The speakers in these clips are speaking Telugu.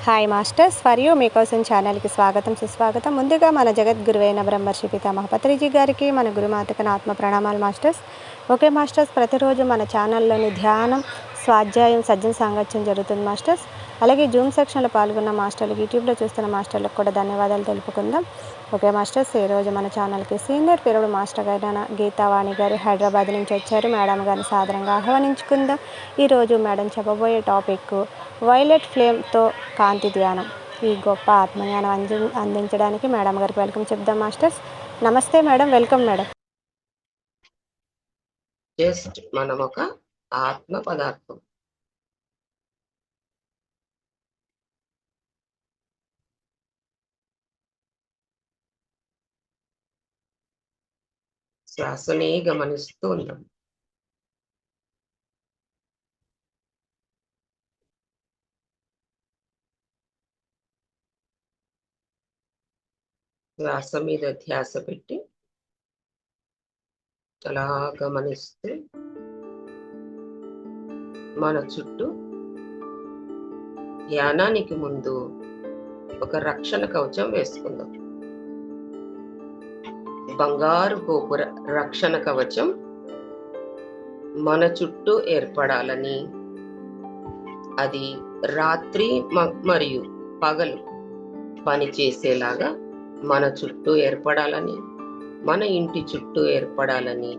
హాయ్ మాస్టర్స్, ఫర్ యూ మీకోసం ఛానల్కి స్వాగతం సుస్వాగతం. ముందుగా మన జగద్గురువైన బ్రహ్మర్షి పితామహ పత్రిజీ గారికి, మన గురుమాతకు నా ఆత్మ ప్రణామాలు మాస్టర్స్. ఓకే మాస్టర్స్, ప్రతిరోజు మన ఛానల్లోని ధ్యానం, స్వాధ్యాయం, సజ్జన సాంగత్యం జరుగుతుంది మాస్టర్స్. అలాగే జూమ్ సెక్షన్లో పాల్గొన్న మాస్టర్లు, యూట్యూబ్లో చూస్తున్న మాస్టర్లకు కూడా ధన్యవాదాలు తెలుపుకుందాం. ఓకే మాస్టర్స్, ఈరోజు మన ఛానల్కి సీనియర్ పీరియడ్ మాస్టర్ గారైన గీతావాణి గారు హైదరాబాద్ నుంచి వచ్చారు. మేడం గారిని సాదరంగా ఆహ్వానించుకుందాం. ఈరోజు మేడం చెప్పబోయే టాపిక్ వైలెట్ ఫ్లేమ్తో కాంతి ధ్యానం. ఈ గొప్ప ఆత్మజ్ఞానం అందించడానికి మేడం గారికి వెల్కమ్ చెప్దాం మాస్టర్స్. నమస్తే మేడం, వెల్కమ్ మేడం. జస్ట్ మనం ఒక ఆత్మ పదార్థం. శ్వాసనే గమనిస్తూ ఉన్నాం. శ్వాస మీద ధ్యాస పెట్టి అలా గమనిస్తూ మన చుట్టూ ధ్యానానికి ముందు ఒక రక్షణ కవచం వేసుకుందాం. బంగారు గోపుర రక్షణ కవచం మన చుట్టూ ఏర్పడాలని, అది రాత్రి మరియు పగలు పనిచేసేలాగా మన చుట్టూ ఏర్పడాలని, మన ఇంటి చుట్టూ ఏర్పడాలని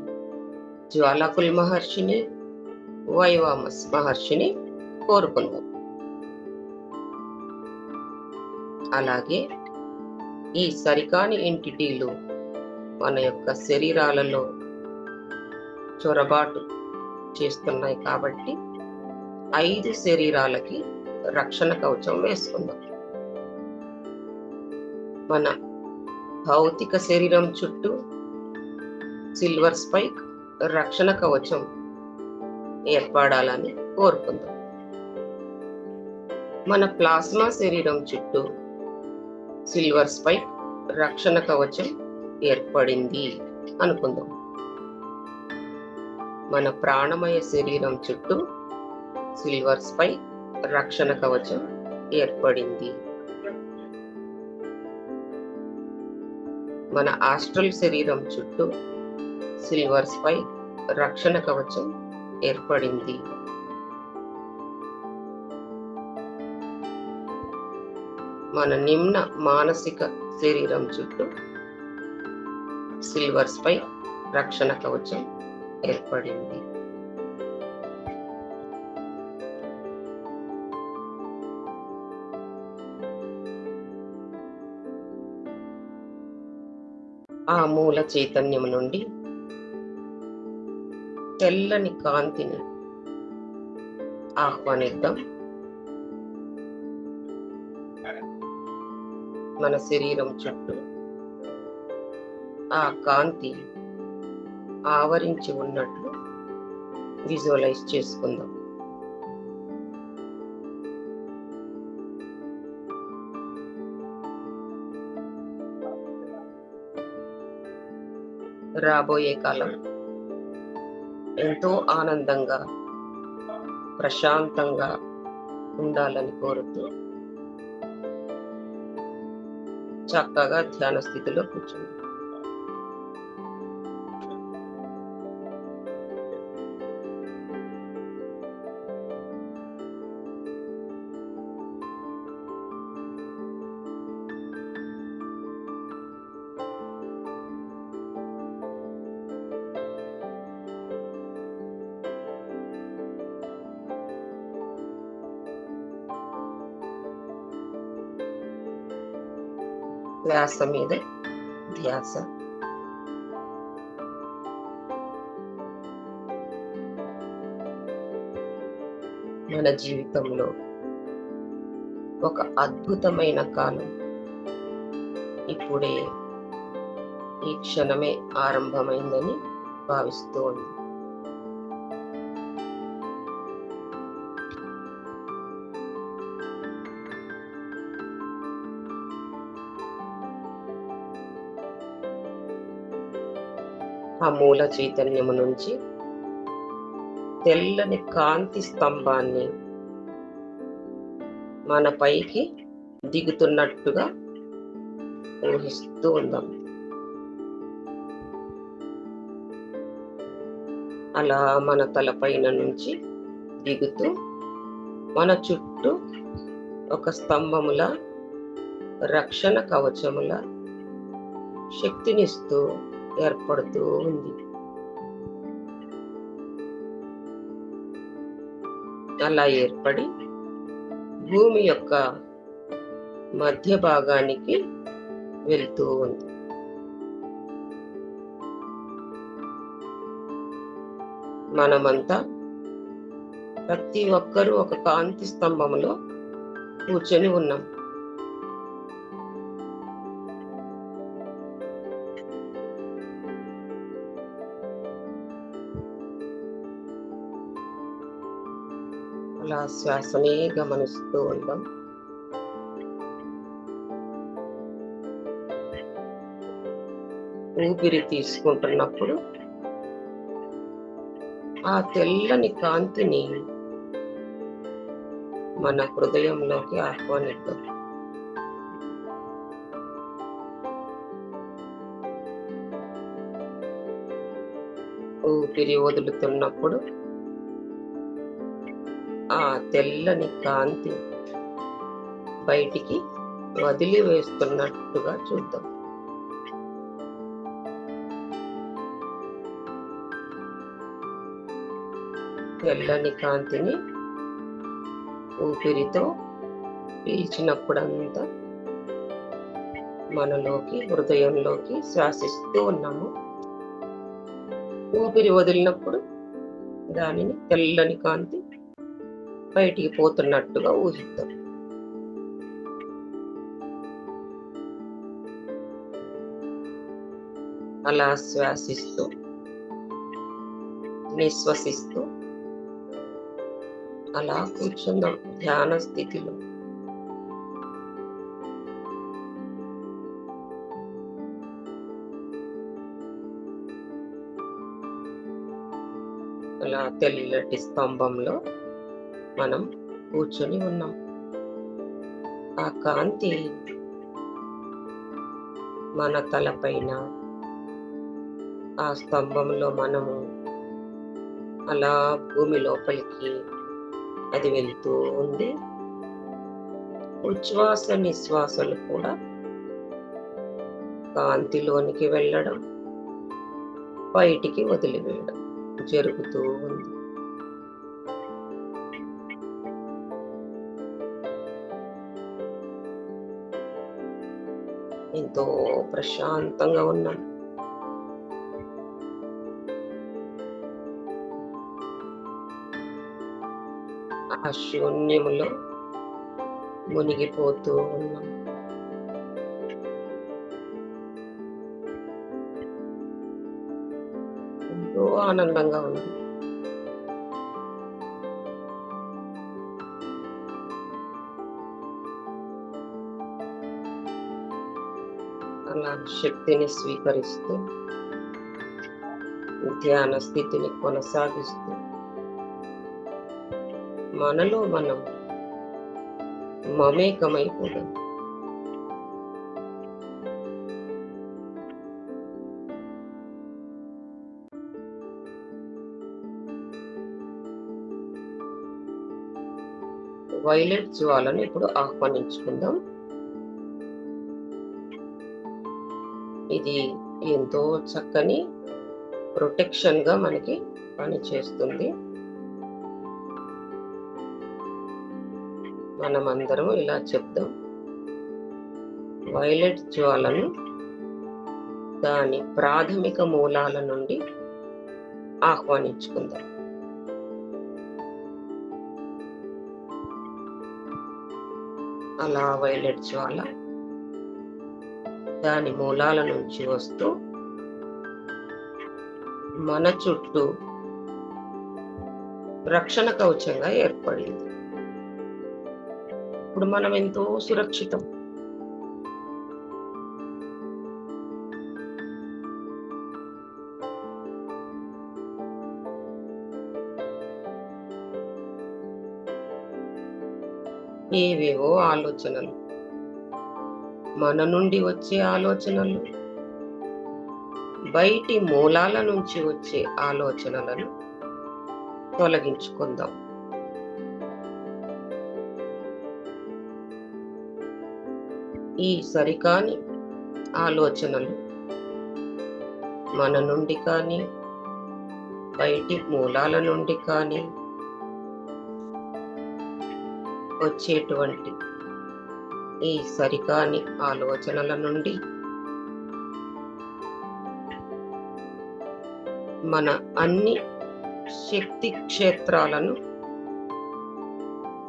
జ్వాలాకుల్ మహర్షిని, వైవామస్ మహర్షిని కోరుకుందాం. అలాగే ఈ సరికాని ఎంటిటీలు మన యొక్క శరీరాలలో చొరబాటు చేస్తున్నాయి కాబట్టి 5 శరీరాలకి రక్షణ కవచం వేసుకుందాం. మన భౌతిక శరీరం చుట్టూ సిల్వర్ స్పైక్ రక్షణ కవచం ఏర్పడాలని కోరుకుందాం. మన ప్లాస్మా శరీరం చుట్టూ సిల్వర్ స్పైక్ రక్షణ కవచం ఏర్పడింది అనుకుందాం. మన ప్రాణమయ శరీరం చుట్టూ సిల్వర్ స్పైక్ రక్షణ కవచం ఏర్పడింది. మన ఆస్ట్రల్ శరీరం చుట్టూ సిల్వర్ స్పైక్ రక్షణ కవచం ఏర్పడింది. మన నిమ్న మానసిక శరీరం చుట్టూ సిల్వర్ స్పైక్ రక్షణ కవచం ఏర్పడింది. ఆ మూల చైతన్యం నుండి తెల్లని కాంతిని ఆహ్వానిద్దాం. మన శరీరం చుట్టూ ఆ కాంతి ఆవరించి ఉన్నట్లు విజువలైజ్ చేసుకుందాం. రాబోయే కాలం ఎంతో ఆనందంగా, ప్రశాంతంగా ఉండాలని కోరుతూ చక్కగా ధ్యాన స్థితిలో కూర్చోండి. శ్వాస మీద ధ్యాస. మన జీవితంలో ఒక అద్భుతమైన కాలం ఇప్పుడే ఈ క్షణమే ఆరంభమైందని భావిస్తూ ఉంది. ఆ మూల చైతన్యము నుంచి తెల్లని కాంతి స్తంభాన్ని మన పైకి దిగుతున్నట్టుగా ఊహిస్తూ ఉందాం. అలా మన తలపైన నుంచి దిగుతూ మన చుట్టూ ఒక స్తంభముల, రక్షణ కవచముల శక్తినిస్తూ ఏర్పడుతూ ఉంది. అలా ఏర్పడి భూమి యొక్క మధ్య భాగానికి వెళ్తూ ఉంది. మనమంతా ప్రతి ఒక్కరూ ఒక కాంతి స్తంభంలో కూర్చొని ఉన్నాం. అలా శ్వాసనే గమనిస్తూ ఉందాం. ఊపిరి తీసుకుంటున్నప్పుడు ఆ తెల్లని కాంతిని మన హృదయంలోకి ఆహ్వానిద్దాం. ఊపిరి వదులుతున్నప్పుడు ఆ తెల్లని కాంతి బయటికి వదిలివేస్తున్నట్టుగా చూద్దాం. తెల్లని కాంతిని ఊపిరితో పీల్చినప్పుడంతా మనలోకి, హృదయంలోకి శ్వాసిస్తూ ఉన్నాము. ఊపిరి వదిలినప్పుడు దానిని తెల్లని కాంతి బయటికి పోతున్నట్టుగా ఊహిద్దాం. అలా శ్వాసిస్తూ, నిశ్వసిస్తూ అలా కూర్చుందాం ధ్యాన స్థితిలో. అలా తెల్లటి స్తంభంలో మనం కూర్చొని ఉన్నాం. ఆ కాంతి మన తలపైన, ఆ స్తంభంలో మనము అలా భూమి లోపలికి అది వెళ్తూ ఉంది. ఉచ్ఛ్వాస నిశ్వాసలు కూడా కాంతిలోనికి వెళ్ళడం, బయటికి వదిలివేయడం జరుగుతూ ఉంది. ఎంతో ప్రశాంతంగా ఉన్నాం. ఆ శూన్యములో మునిగిపోతూ ఉన్నాం. ఎంతో ఆనందంగా ఉంది. అలా శక్తిని స్వీకరిస్తూ ధ్యాన స్థితిని కొనసాగిస్తూ మనలో మనం మమేకమైపోదాం. వైలెట్ జ్వాలను ఇప్పుడు ఆహ్వానించుకుందాం. ఇది ఎంతో చక్కని ప్రొటెక్షన్ గా మనకి పనిచేస్తుంది. మనమందరం ఇలా చెప్దాం. వైలెట్ జ్వాలను దాని ప్రాథమిక మూలాల నుండి ఆహ్వానించుకుందాం. అలా వైలెట్ జ్వాల దాని మూలాల నుంచి వస్తూ మన చుట్టూ రక్షణ కవచంగా ఏర్పడింది. ఇప్పుడు మనం ఎంతో సురక్షితం. ఏవేవో ఆలోచనలు, మన నుండి వచ్చే ఆలోచనలు, బయటి మూలాల నుంచి వచ్చే ఆలోచనలను తొలగించుకుందాం. ఈ సరికాని ఆలోచనలు మన నుండి కానీ, బయటి మూలాల నుండి కానీ వచ్చేటువంటి ఈ సరికాని ఆలోచనల నుండి మన అన్ని శక్తి క్షేత్రాలను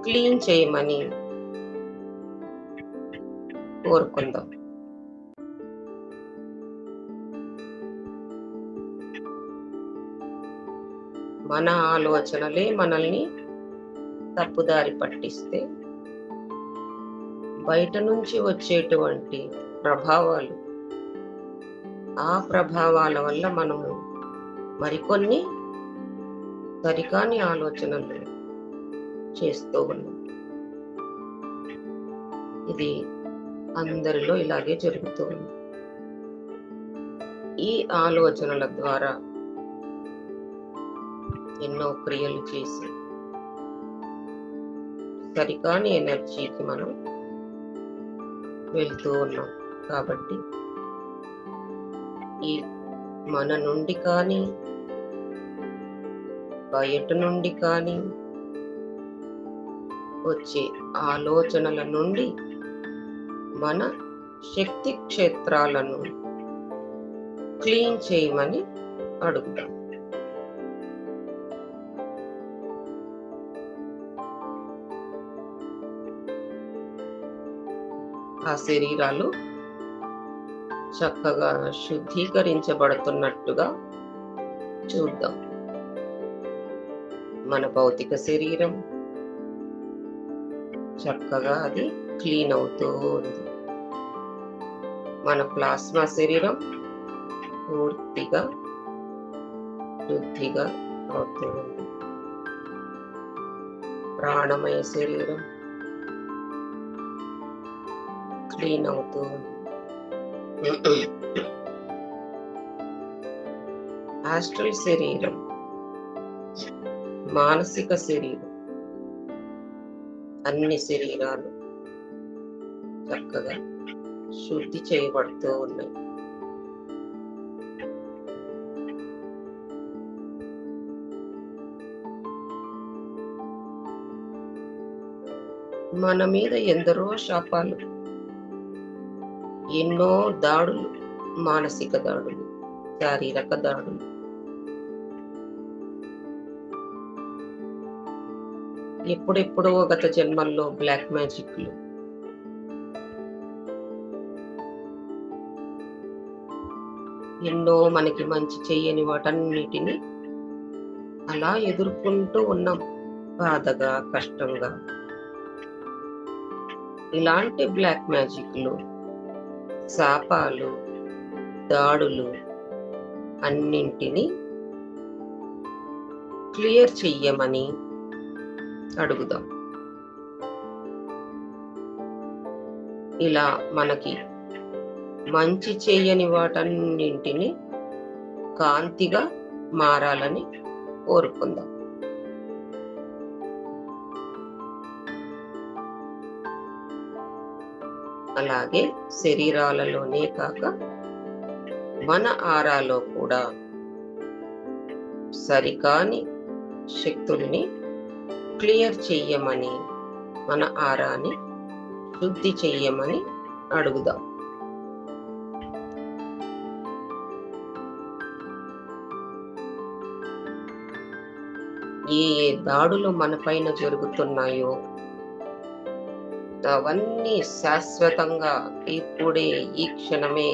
క్లీన్ చేయమని కోరుకుందాం. మన ఆలోచనలే మనల్ని తప్పుదారి పట్టిస్తే బయట నుంచి వచ్చేటువంటి ప్రభావాలు, ఆ ప్రభావాల వల్ల మనము మరికొన్ని సరికాని ఆలోచనలు చేస్తూ ఉన్నాం. ఇది అందరిలో ఇలాగే జరుగుతుంది. ఈ ఆలోచనల ద్వారా ఎన్నో క్రియలు చేసి సరికాని ఎనర్జీకి మనం వెళ్తూ ఉన్నాం. కాబట్టి ఈ మన నుండి కానీ, బయట నుండి కానీ వచ్చే ఆలోచనల నుండి మన శక్తి క్షేత్రాలను క్లీన్ చేయమని అడుగుదాం. ఆ శరీరాలు చక్కగా శుద్ధీకరించబడుతున్నట్టుగా చూద్దాం. మన భౌతిక శరీరం చక్కగా అది క్లీన్ అవుతూ ఉంది. మన ప్లాస్మా శరీరం పూర్తిగా శుద్ధిగా అవుతూ ఉంది. ప్రాణమయ శరీరం క్లీన్ అవుతూ ఉంది. ఆస్ట్రల్ శరీరం, మానసిక శరీరం, అన్ని శరీరాలు చక్కగా శుద్ధి చేయబడుతూ ఉన్నాయి. మన మీద ఎందరో శాపాలు, ఎన్నో దాడులు, మానసిక దాడులు, శారీరక దాడులు, ఎప్పుడెప్పుడో గత జన్మల్లో బ్లాక్ మ్యాజిక్లు, ఎన్నో మనకి మంచి చెయ్యని వాటన్నిటిని అలా ఎదుర్కొంటూ ఉన్నాం, బాధగా, కష్టంగా. ఇలాంటి బ్లాక్ మ్యాజిక్లు, శాపాలు, దాడులు అన్నింటినీ క్లియర్ చెయ్యమని అడుగుదాం. ఇలా మనకి మంచి చేయని వాటన్నింటినీ కాంతిగా మారాలని కోరుకుందాం. అలాగే శరీరాలలోనే కాక మన ఆరాలో కూడా సరికాని శక్తుల్ని క్లియర్ చెయ్యమని, మన ఆరాని శుద్ధి చెయ్యమని అడుగుదాం. ఏ దాడులు మన పైన జరుగుతున్నాయో అవన్నీ శాశ్వతంగా ఇప్పుడే ఈ క్షణమే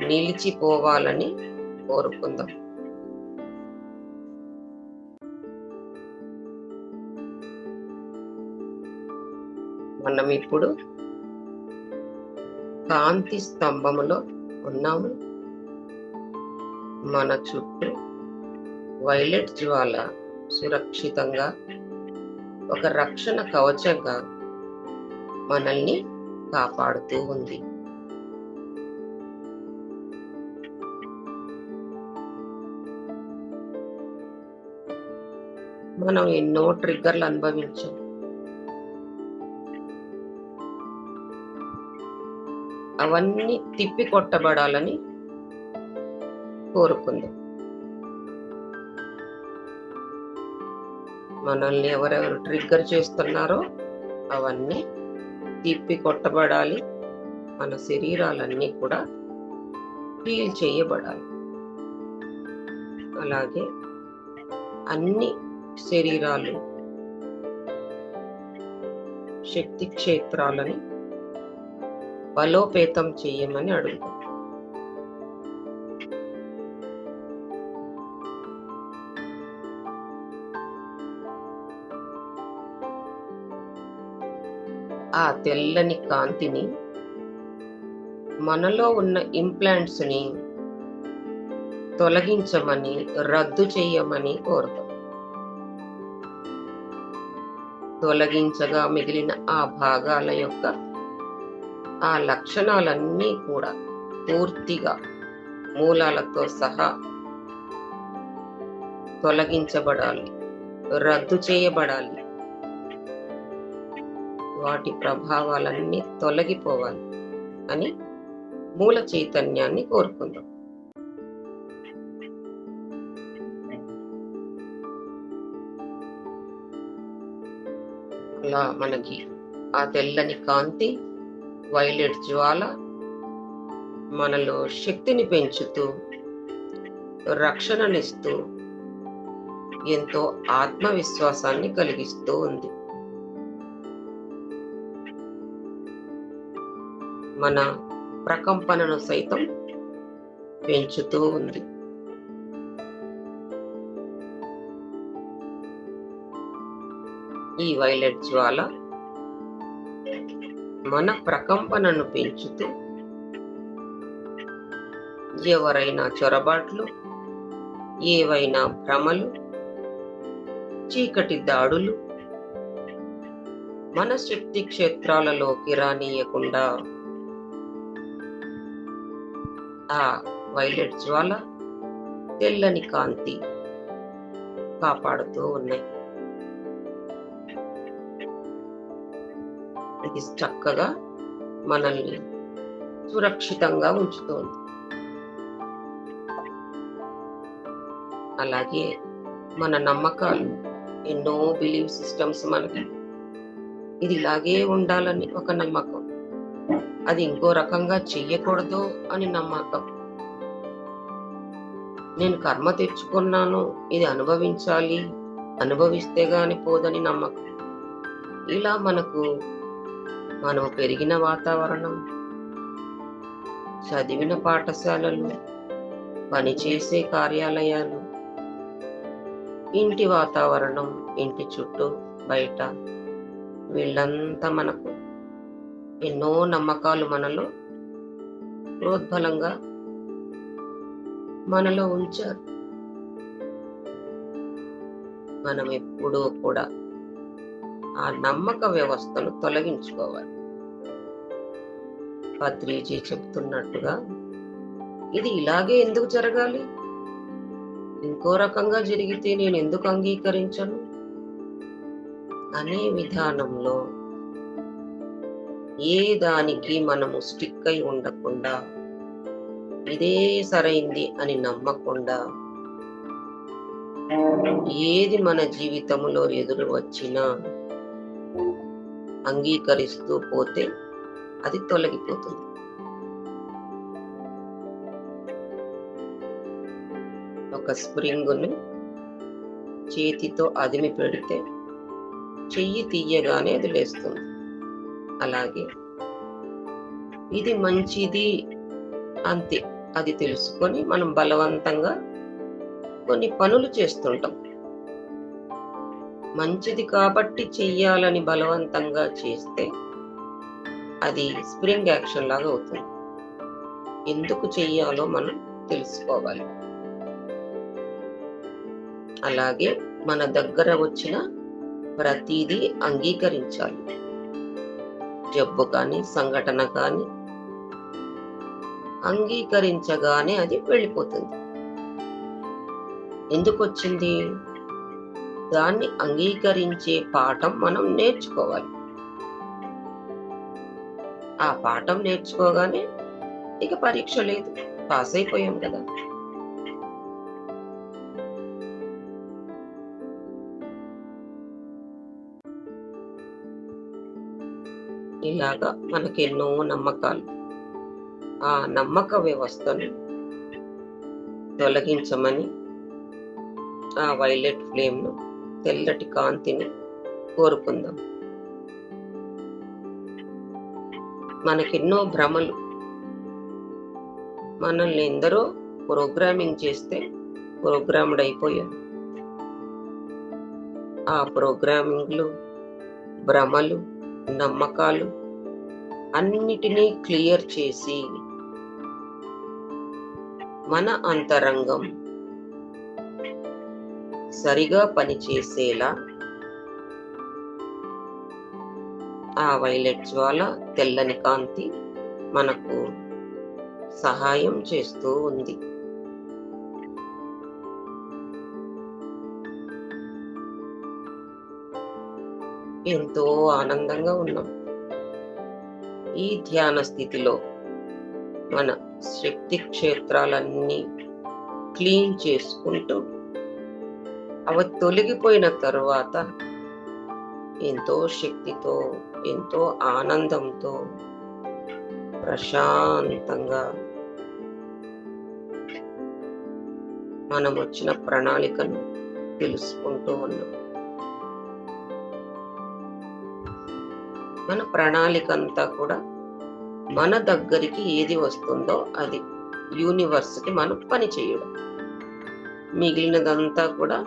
నిలిచిపోవాలని కోరుకుందాం. మనం ఇప్పుడు కాంతి స్తంభములో ఉన్నాము. మన చుట్టూ వైలెట్ జ్వాల సురక్షితంగా ఒక రక్షణ కవచంగా మనల్ని కాపాడుతూ ఉంది. మనం ఎన్నో ట్రిగ్గర్లు అనుభవించాం. అవన్నీ తిప్పి కొట్టబడాలని కోరుకుందాం. మనల్ని ఎవరెవరు ట్రిగ్గర్ చేస్తున్నారో అవన్నీ తిప్పి కొట్టబడాలి. మన శరీరాలన్నీ కూడా హీల్ చేయబడాలి. అలాగే అన్ని శరీరాలు, శక్తి క్షేత్రాలని బలోపేతం చేయమని అడుగుతాం. ఆ తెల్లని కాంతిని, మనలో ఉన్న ఇంప్లాంట్స్ ని తొలగించమని, రద్దు చేయమని కోరుతాం. తొలగించగా మిగిలిన ఆ భాగాల యొక్క ఆ లక్షణాలన్నీ కూడా పూర్తిగా మూలాలతో సహా తొలగించబడాలి, రద్దు చేయబడాలి. వాటి ప్రభావాలన్నీ తొలగిపోవాలి అని మూల చైతన్యాన్ని కోరుకుందాం. అలా మనకి ఆ తెల్లని కాంతి, వైలెట్ జ్వాల మనలో శక్తిని పెంచుతూ, రక్షణనిస్తూ, ఎంతో ఆత్మవిశ్వాసాన్ని కలిగిస్తూ ఉంది. మన ప్రకంపనను సైతం పెంచుతూ ఉంది. ఈ వైలెట్ జ్వాల మన ప్రకంపనను పెంచుతూ, ఎవరైనా చొరబాట్లు, ఏవైనా భ్రమలు, చీకటి దాడులు మన శక్తి క్షేత్రాలలోకి రానియకుండా ఆ వైలెట్ జ్వాల, తెల్లని కాంతి కాపాడుతూ ఉన్నాయి. ఇది చక్కగా మనల్ని సురక్షితంగా ఉంచుతోంది. అలాగే మన నమ్మకాలు, ఎన్నో బిలీవ్ సిస్టమ్స్, మనకి ఇది ఇలాగే ఉండాలని ఒక నమ్మకం, అది ఇంకో రకంగా చెయ్యకూడదు అని నమ్మకం, నేను కర్మ తెచ్చుకున్నాను, ఇది అనుభవించాలి, అనుభవిస్తే గాని పోదని నమ్మకం. ఇలా మనం పెరిగిన వాతావరణం, చదివిన పాఠశాలలు, పనిచేసే కార్యాలయాలు, ఇంటి వాతావరణం, ఇంటి చుట్టూ బయట, వీళ్ళంతా మనకు ఎన్నో నమ్మకాలు మనలో ప్రోద్బలంగా మనలో ఉంచారు. మనం ఎప్పుడూ కూడా ఆ నమ్మక వ్యవస్థను తొలగించుకోవాలి. పత్రిజీ చెప్తున్నట్టుగా ఇది ఇలాగే ఎందుకు జరగాలి, ఇంకో రకంగా జరిగితే నేను ఎందుకు అంగీకరించను అనే విధానంలో ఏ దానికి మనము స్టిక్ అయి ఉండకుండా, ఇదే సరైంది అని నమ్మకుండా, ఏది మన జీవితంలో ఎదురు వచ్చినా అంగీకరిస్తూ పోతే అది తొలగిపోతుంది. ఒక స్ప్రింగును చేతితో అదిమి పెడితే చెయ్యి తీయగానే అది లేస్తుంది. అలాగే ఇది మంచిది అంతే, అది తెలుసుకొని మనం బలవంతంగా కొన్ని పనులు చేస్తుంటాం. మంచిది కాబట్టి చెయ్యాలని బలవంతంగా చేస్తే అది స్ప్రింగ్ యాక్షన్ లాగా అవుతుంది. ఎందుకు చెయ్యాలో మనం తెలుసుకోవాలి. అలాగే మన దగ్గర వచ్చిన ప్రతిదీ అంగీకరించాలి. జబ్బు కానీ సంఘటన కానీ అంగీకరించగానే అది వెళ్ళిపోతుంది. ఎందుకు వచ్చింది? దాన్ని అంగీకరించే పాఠం మనం నేర్చుకోవాలి. ఆ పాఠం నేర్చుకోగానే ఇక పరీక్ష లేదు, పాస్ అయిపోయాం కదా. ఇలాగా మనకెన్నో నమ్మకాలు. ఆ నమ్మక వ్యవస్థను తొలగించమని ఆ వైలెట్ ఫ్లేమ్ను, తెల్లటి కాంతిని కోరుకుందాం. మనకెన్నో భ్రమలు, మనల్ని ఎందరో ప్రోగ్రామింగ్ చేస్తే ప్రోగ్రామ్డ్ అయిపోయాం. ఆ ప్రోగ్రామింగ్లు, భ్రమలు, నమ్మకాలు అన్నిటినీ క్లియర్ చేసి మన అంతరంగం సరిగా పనిచేసేలా ఆ వైలెట్ జ్వాల, తెల్లని కాంతి మనకు సహాయం చేస్తూ ఉంది. ఎంతో ఆనందంగా ఉన్నాం. ఈ ధ్యాన స్థితిలో మన శక్తి క్షేత్రాలన్నీ క్లీన్ చేసుకుంటూ అవి తొలగిపోయిన తరువాత ఎంతో శక్తితో, ఎంతో ఆనందంతో, ప్రశాంతంగా మనం వచ్చిన ప్రణాళికను తెలుసుకుంటూ ఉన్నాం. మన ప్రణాళిక అంతా కూడా మన దగ్గరికి ఏది వస్తుందో అది యూనివర్స్కి మనం పని చేయడం. మిగిలినదంతా కూడా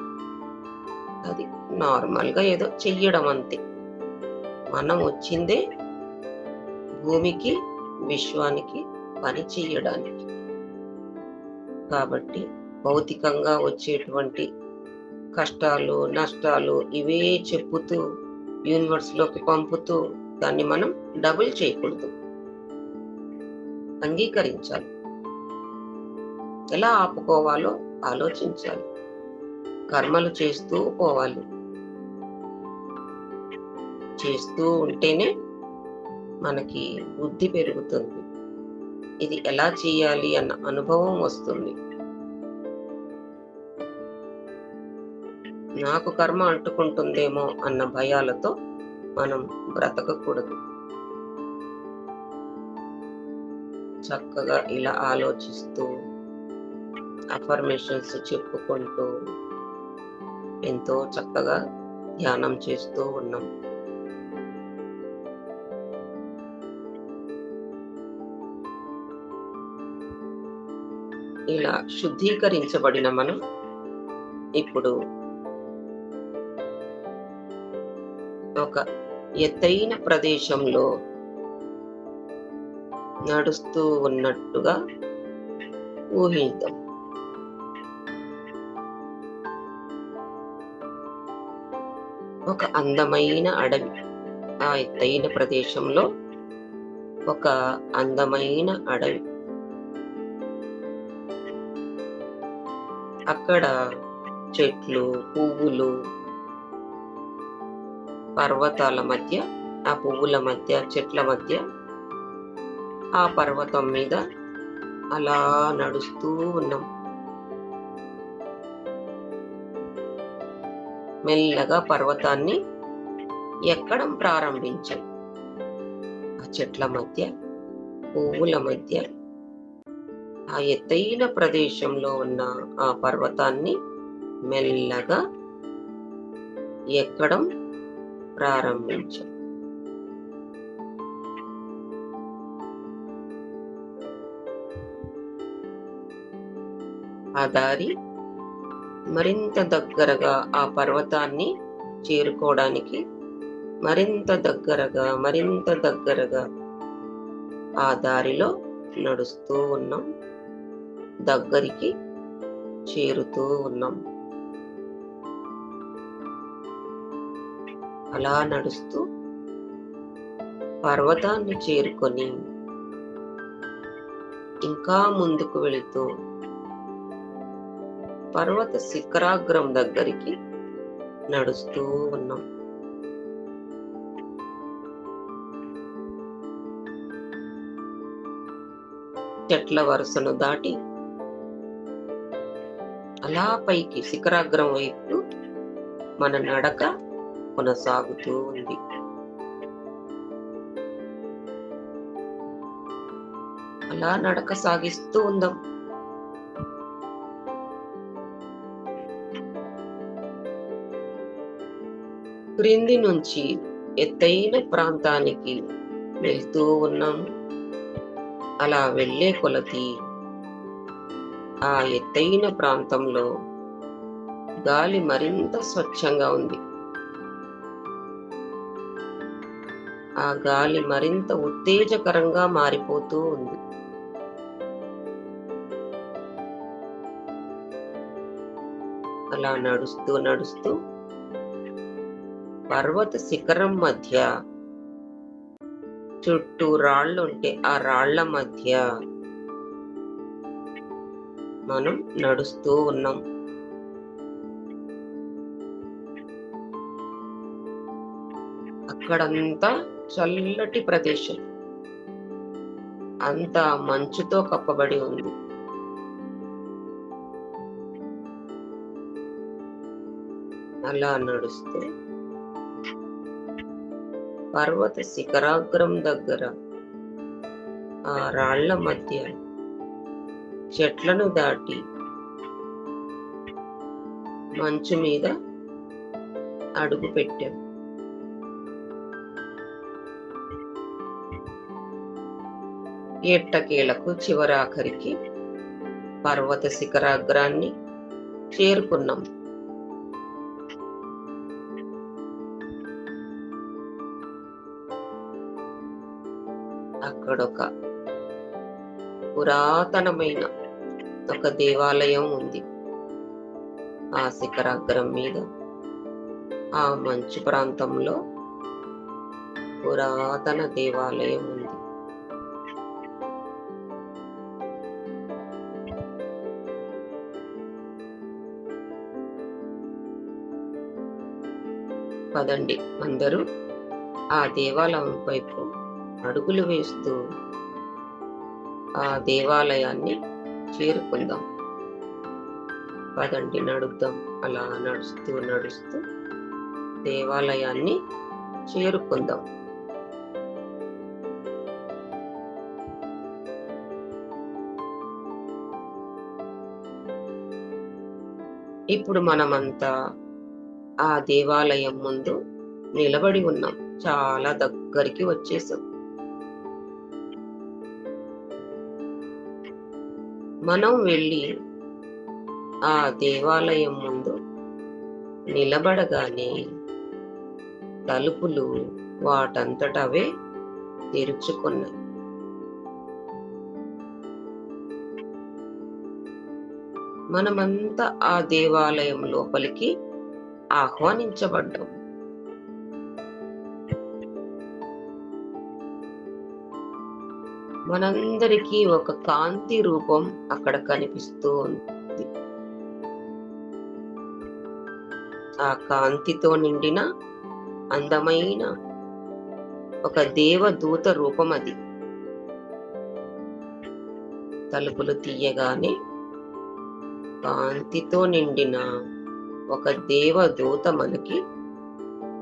అది నార్మల్గా ఏదో చెయ్యడం అంతే. మనం వచ్చిందే భూమికి, విశ్వానికి పని చేయడానికి. కాబట్టి భౌతికంగా వచ్చేటువంటి కష్టాలు, నష్టాలు ఇవే చెప్పుతూ యూనివర్స్లోకి పంపుతూ దాన్ని మనం డబుల్ చేయకూడదు, అంగీకరించాలి. ఎలా ఆపుకోవాలో ఆలోచించాలి. కర్మలు చేస్తూ పోవాలి. చేస్తూ ఉంటేనే మనకి బుద్ధి పెరుగుతుంది. ఇది ఎలా చేయాలి అన్న అనుభవం వస్తుంది. నాకు కర్మ అంటుకుంటుందేమో అన్న భయాలతో మనం బ్రతకకూడదు. చక్కగా ఇలా ఆలోచిస్తూ, అఫర్మేషన్స్ చెప్పుకుంటూ ఎంతో చక్కగా ధ్యానం చేస్తూ ఉన్నాం. ఇలా శుద్ధీకరించబడిన మనం ఇప్పుడు ఒక ఎత్తైన ప్రదేశంలో నడుస్తూ ఉన్నట్టుగా ఊహిద్దాం. ఒక అందమైన అడవి, ఆ ఎత్తైన ప్రదేశంలో ఒక అందమైన అడవి. అక్కడ చెట్లు, పువ్వులు, పర్వతాల మధ్య, ఆ పువ్వుల మధ్య, చెట్ల మధ్య, ఆ పర్వతం మీద అలా నడుస్తూ ఉన్నాం. మెల్లగా పర్వతాన్ని ఎక్కడం ప్రారంభించాం. ఆ చెట్ల మధ్య, పువ్వుల మధ్య, ఆ ఎత్తైన ప్రదేశంలో ఉన్న ఆ పర్వతాన్ని మెల్లగా ఎక్కడం ప్రారంభించాం. ఆ దారి మరింత దగ్గరగా ఆ పర్వతాన్ని చేరుకోవడానికి మరింత దగ్గరగా ఆ దారిలో నడుస్తూ ఉన్నాం. దగ్గరికి చేరుతూ ఉన్నాం. అలా నడుస్తూ పర్వతాన్ని చేరుకొని ఇంకా ముందుకు వెళుతూ పర్వత శిఖరాగ్రం దగ్గరికి నడుస్తూ ఉన్నాం. చెట్ల వరుసను దాటి అలా పైకి శిఖరాగ్రం వైపు మన నడక కొనసాగుతూ ఉంది. అలా నడక సాగిస్తూ ఉందాం. క్రింది నుంచి ఎత్తైన ప్రాంతానికి వెళ్తూ ఉన్నాము. అలా వెళ్ళే కొలది ఆ ఎత్తైన ప్రాంతంలో గాలి మరింత స్వచ్ఛంగా ఉంది. ఆ గాలి మరింత ఉత్తేజకరంగా మారిపోతూ ఉంది. అలా నడుస్తూ నడుస్తూ పర్వత శిఖరం మధ్య చుట్టూ రాళ్ళు ఉంటే ఆ రాళ్ల మధ్య మనం నడుస్తూ ఉన్నాం. అక్కడంతా చల్లటి ప్రదేశం, అంతా మంచుతో కప్పబడి ఉంది. అలా నడుస్తూ పర్వత శిఖరాగ్రం దగ్గర ఆ రాళ్ల మధ్య చెట్లను దాటి మంచు మీద అడుగు పెట్టాం. ఎట్టకేలకు చివరాఖరికి పర్వత శిఖరాగ్రాన్ని చేరుకున్నాం. అక్కడొక పురాతనమైన ఒక దేవాలయం ఉంది. ఆ శిఖరాగ్రం మీద ఆ మంచు ప్రాంతంలో పురాతన దేవాలయం ఉంది. పదండి అందరూ ఆ దేవాలయం వైపు అడుగులు వేస్తూ ఆ దేవాలయాన్ని చేరుకుందాం. పదండి నడుద్దాం. అలా నడుస్తూ నడుస్తూ దేవాలయాన్ని చేరుకుందాం. ఇప్పుడు మనమంతా ఆ దేవాలయం ముందు నిలబడి ఉన్నాం. చాలా దగ్గరికి వచ్చేసాం. మనం వెళ్ళి ఆ దేవాలయం ముందు నిలబడగానే తలుపులు వాటంతటవే తెరుచుకున్నాయి. మనమంతా ఆ దేవాలయం లోపలికి ఆహ్వానించబడ్డాం. మనందరికీ ఒక కాంతి రూపం అక్కడ కనిపిస్తూ ఉంది. ఆ కాంతితో నిండిన అందమైన ఒక దేవదూత రూపం అది. తలుపులు తీయగానే కాంతితో నిండిన ఒక దేవదూత మనకి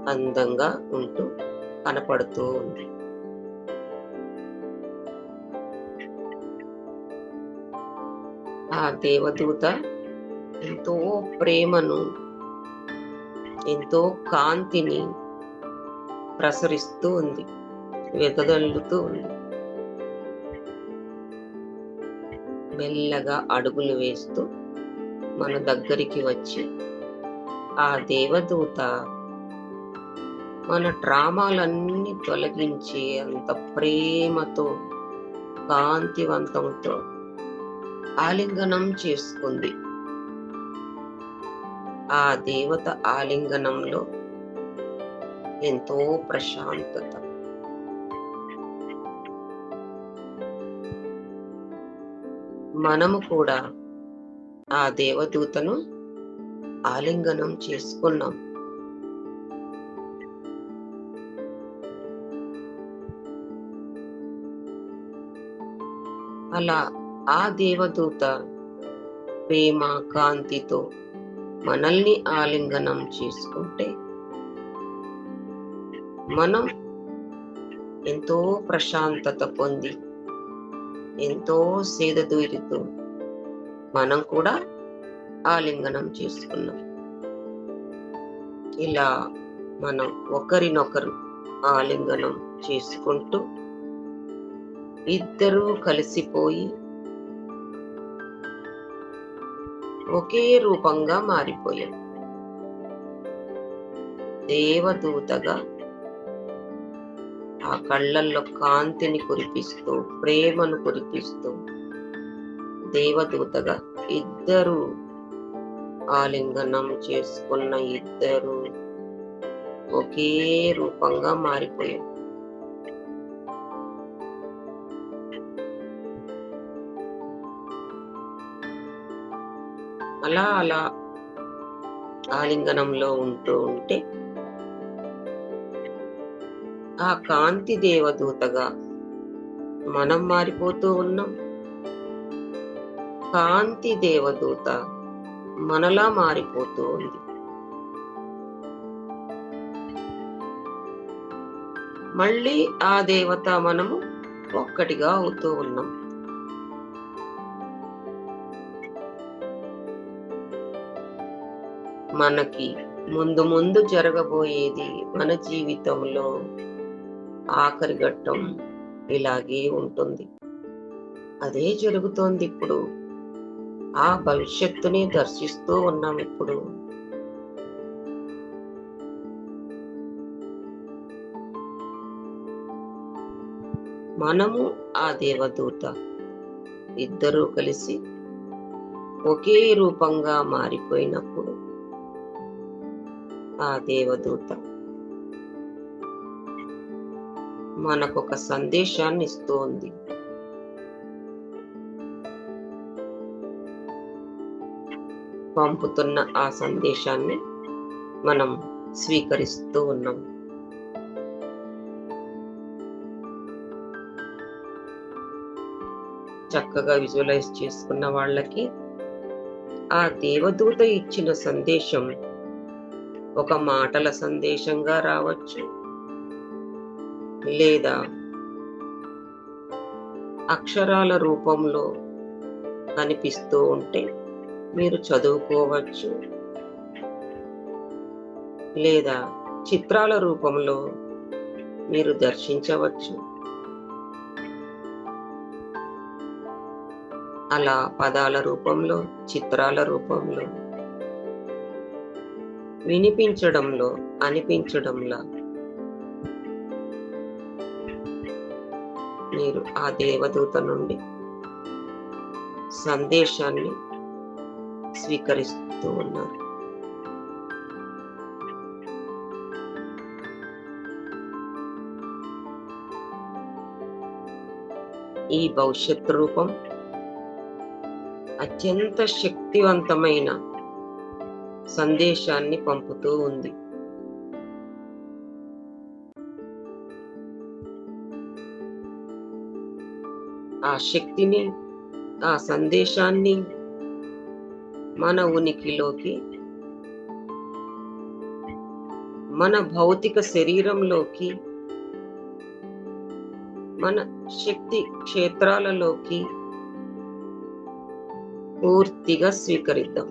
అందంగా ఉంటూ కనపడుతూ ఉంది. ఆ దేవదూత ఎంతో ప్రేమను, ఎంతో కాంతిని ప్రసరిస్తూ ఉంది, వెదజల్లుతూ ఉంది. మెల్లగా అడుగులు వేస్తూ మన దగ్గరికి వచ్చి ఆ దేవదూత మన డ్రామాలన్నీ తొలగించి అంత ప్రేమతో, కాంతివంతంతో ఆలింగనం చేసుకుంది. ఆ దేవత ఆలింగనంలో ఎంతో ప్రశాంతత, మనము కూడా ఆ దేవదూతను ఆలింగనం చేసుకున్నాం. అలా ఆ దేవదూత ప్రేమ కాంతితో మనల్ని ఆలింగనం చేసుకుంటే మనం ఎంతో ప్రశాంతత పొంది ఎంతో సేదతీరుతూ మనం కూడా ఆలింగనం చేసుకున్నాం. ఇలా మనం ఒకరినొకరు ఆలింగనం చేసుకుంటూ ఇద్దరూ కలిసిపోయి ఒకే రూపంగా మారిపోయాం. దేవదూతగా ఆ కళ్ళల్లో కాంతిని కురిపిస్తూ ప్రేమను కురిపిస్తూ దేవదూతగా ఇద్దరు ఆలింగనం చేసుకున్న ఇద్దరు ఒకే రూపంగా మారిపోయాం. అలా అలా ఆలింగనంలో ఉంటూ ఉంటే ఆ కాంతి దేవదూతగా మనం మారిపోతూ ఉన్నాం. కాంతి దేవదూత మనలా మారిపోతూ ఉంది. మళ్ళీ ఆ దేవత మనము ఒక్కటిగా అవుతూ ఉన్నాం. మనకి ముందు ముందు జరగబోయేది మన జీవితంలో ఆఖరి ఘట్టం ఇలాగే ఉంటుంది. అదే జరుగుతోంది ఇప్పుడు. ఆ భవిష్యత్తుని దర్శిస్తూ ఉన్నాం ఇప్పుడు. మనము ఆ దేవదూత ఇద్దరూ కలిసి ఒకే రూపంగా మారిపోయినప్పుడు ఆ దేవదూత మనకొక సందేశాన్ని ఇస్తూ ఉంది. పంపుతున్న ఆ సందేశాన్ని మనం స్వీకరిస్తూ ఉన్నాం. చక్కగా విజువలైజ్ చేసుకున్న వాళ్ళకి ఆ దేవదూత ఇచ్చిన సందేశం ఒక మాటల సందేశంగా రావచ్చు, లేదా అక్షరాల రూపంలో కనిపిస్తూ ఉంటే మీరు చదువుకోవచ్చు, లేదా చిత్రాల రూపంలో మీరు దర్శించవచ్చు. అలా పదాల రూపంలో, చిత్రాల రూపంలో, వినిపించడంలో, అనిపించడంలా మీరు ఆ దేవదూత నుండి సందేశాన్ని స్వీకరిస్తూ ఉన్నారు. ఈ భవిష్యత్ రూపం అత్యంత శక్తివంతమైన సందేశాన్ని పంపుతూ ఉంది. ఆ శక్తిని, ఆ సందేశాన్ని మన ఉనికిలోకి, మన భౌతిక శరీరంలోకి, మన శక్తి క్షేత్రాలలోకి పూర్తిగా స్వీకరిద్దాం.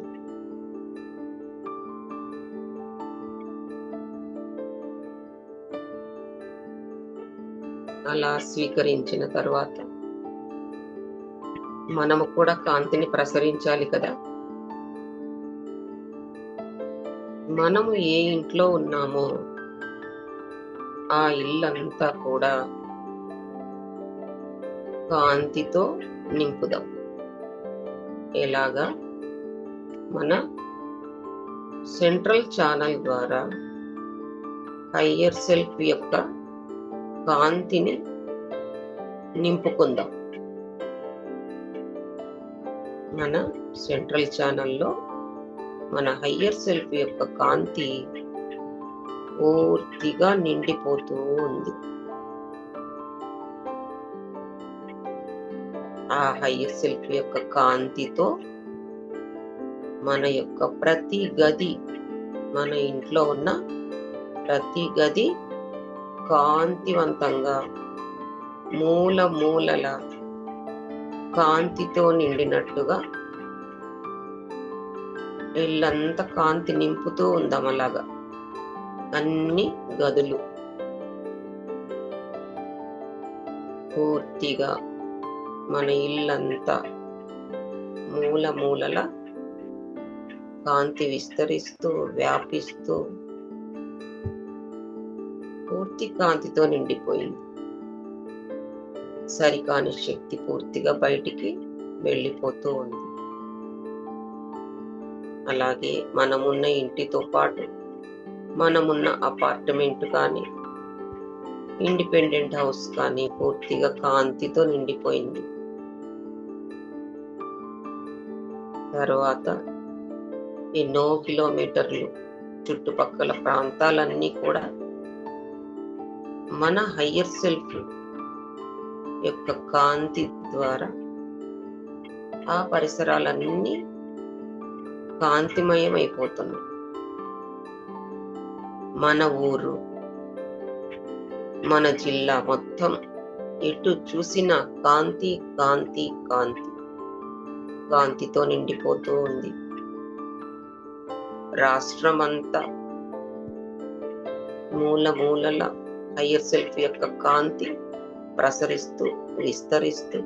అలా స్వీకరించిన తర్వాత మనము కూడా కాంతిని ప్రసరించాలి కదా. మనము ఏ ఇంట్లో ఉన్నామో ఆ ఇల్లంతా కూడా కాంతితో నింపుదాం. ఎలాగా? మన సెంట్రల్ ఛానల్ ద్వారా హయ్యర్ సెల్ఫ్ యొక్క కాంతిని నింపుకుందాం. మన సెంట్రల్ ఛానల్లో మన హయ్యర్ సెల్ఫ్ యొక్క కాంతి పూర్తిగా నిండిపోతూ ఉంది. ఆ హయ్యర్ సెల్ఫ్ యొక్క కాంతితో మన యొక్క ప్రతి గది, మన ఇంట్లో ఉన్న ప్రతి గది కాంతివంతంగా మూల మూలల కాంతితో నిండినట్టుగా ఇల్లంతా కాంతి నింపుతూ ఉందాం. అలాగా అన్ని గదులు పూర్తిగా మన ఇల్లంతా మూల మూలల కాంతి విస్తరిస్తూ వ్యాపిస్తూ పూర్తి కాంతితో నిండిపోయింది. సరికాని శక్తి పూర్తిగా బయటికి వెళ్ళిపోతూ ఉంది. అలాగే మనమున్న ఇంటితో పాటు మనమున్న అపార్ట్మెంట్ కానీ ఇండిపెండెంట్ హౌస్ కానీ పూర్తిగా కాంతితో నిండిపోయింది. తర్వాత ఎన్నో కిలోమీటర్లు చుట్టుపక్కల ప్రాంతాలన్నీ కూడా మన హయ్యర్ సెల్ఫ్ యొక్క కాంతి ద్వారా ఆ పరిసరాలన్నీ కాంతిమయం అయిపోతున్నాయి. మన ఊరు, మన జిల్లా మొత్తం ఎటు చూసినా కాంతి కాంతి కాంతి కాంతితో నిండిపోతూ ఉంది. రాష్ట్రం అంతా మూల మూలల హయ్యర్ సెల్ఫ్ యొక్క కాంతి ప్రసరిస్తూ విస్తరిస్తూ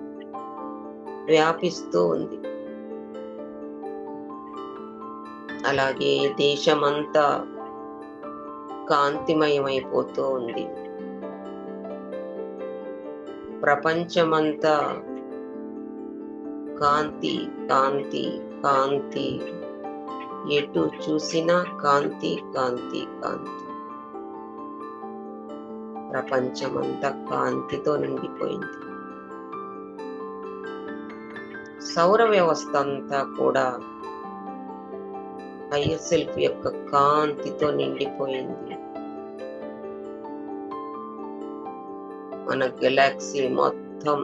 వ్యాపిస్తూ ఉంది. అలాగే దేశమంతా కాంతిమయమైపోతూ ఉంది. ప్రపంచమంతా కాంతి కాంతి కాంతి, ఎటు చూసినా కాంతి కాంతి కాంతి. ప్రపంచమంతా కాంతితో నిండిపోయింది. సౌర వ్యవస్థ అంతా కూడా హయ్యర్ సెల్ఫ్ యొక్క కాంతితో నిండిపోయింది. మన గెలాక్సీ మొత్తం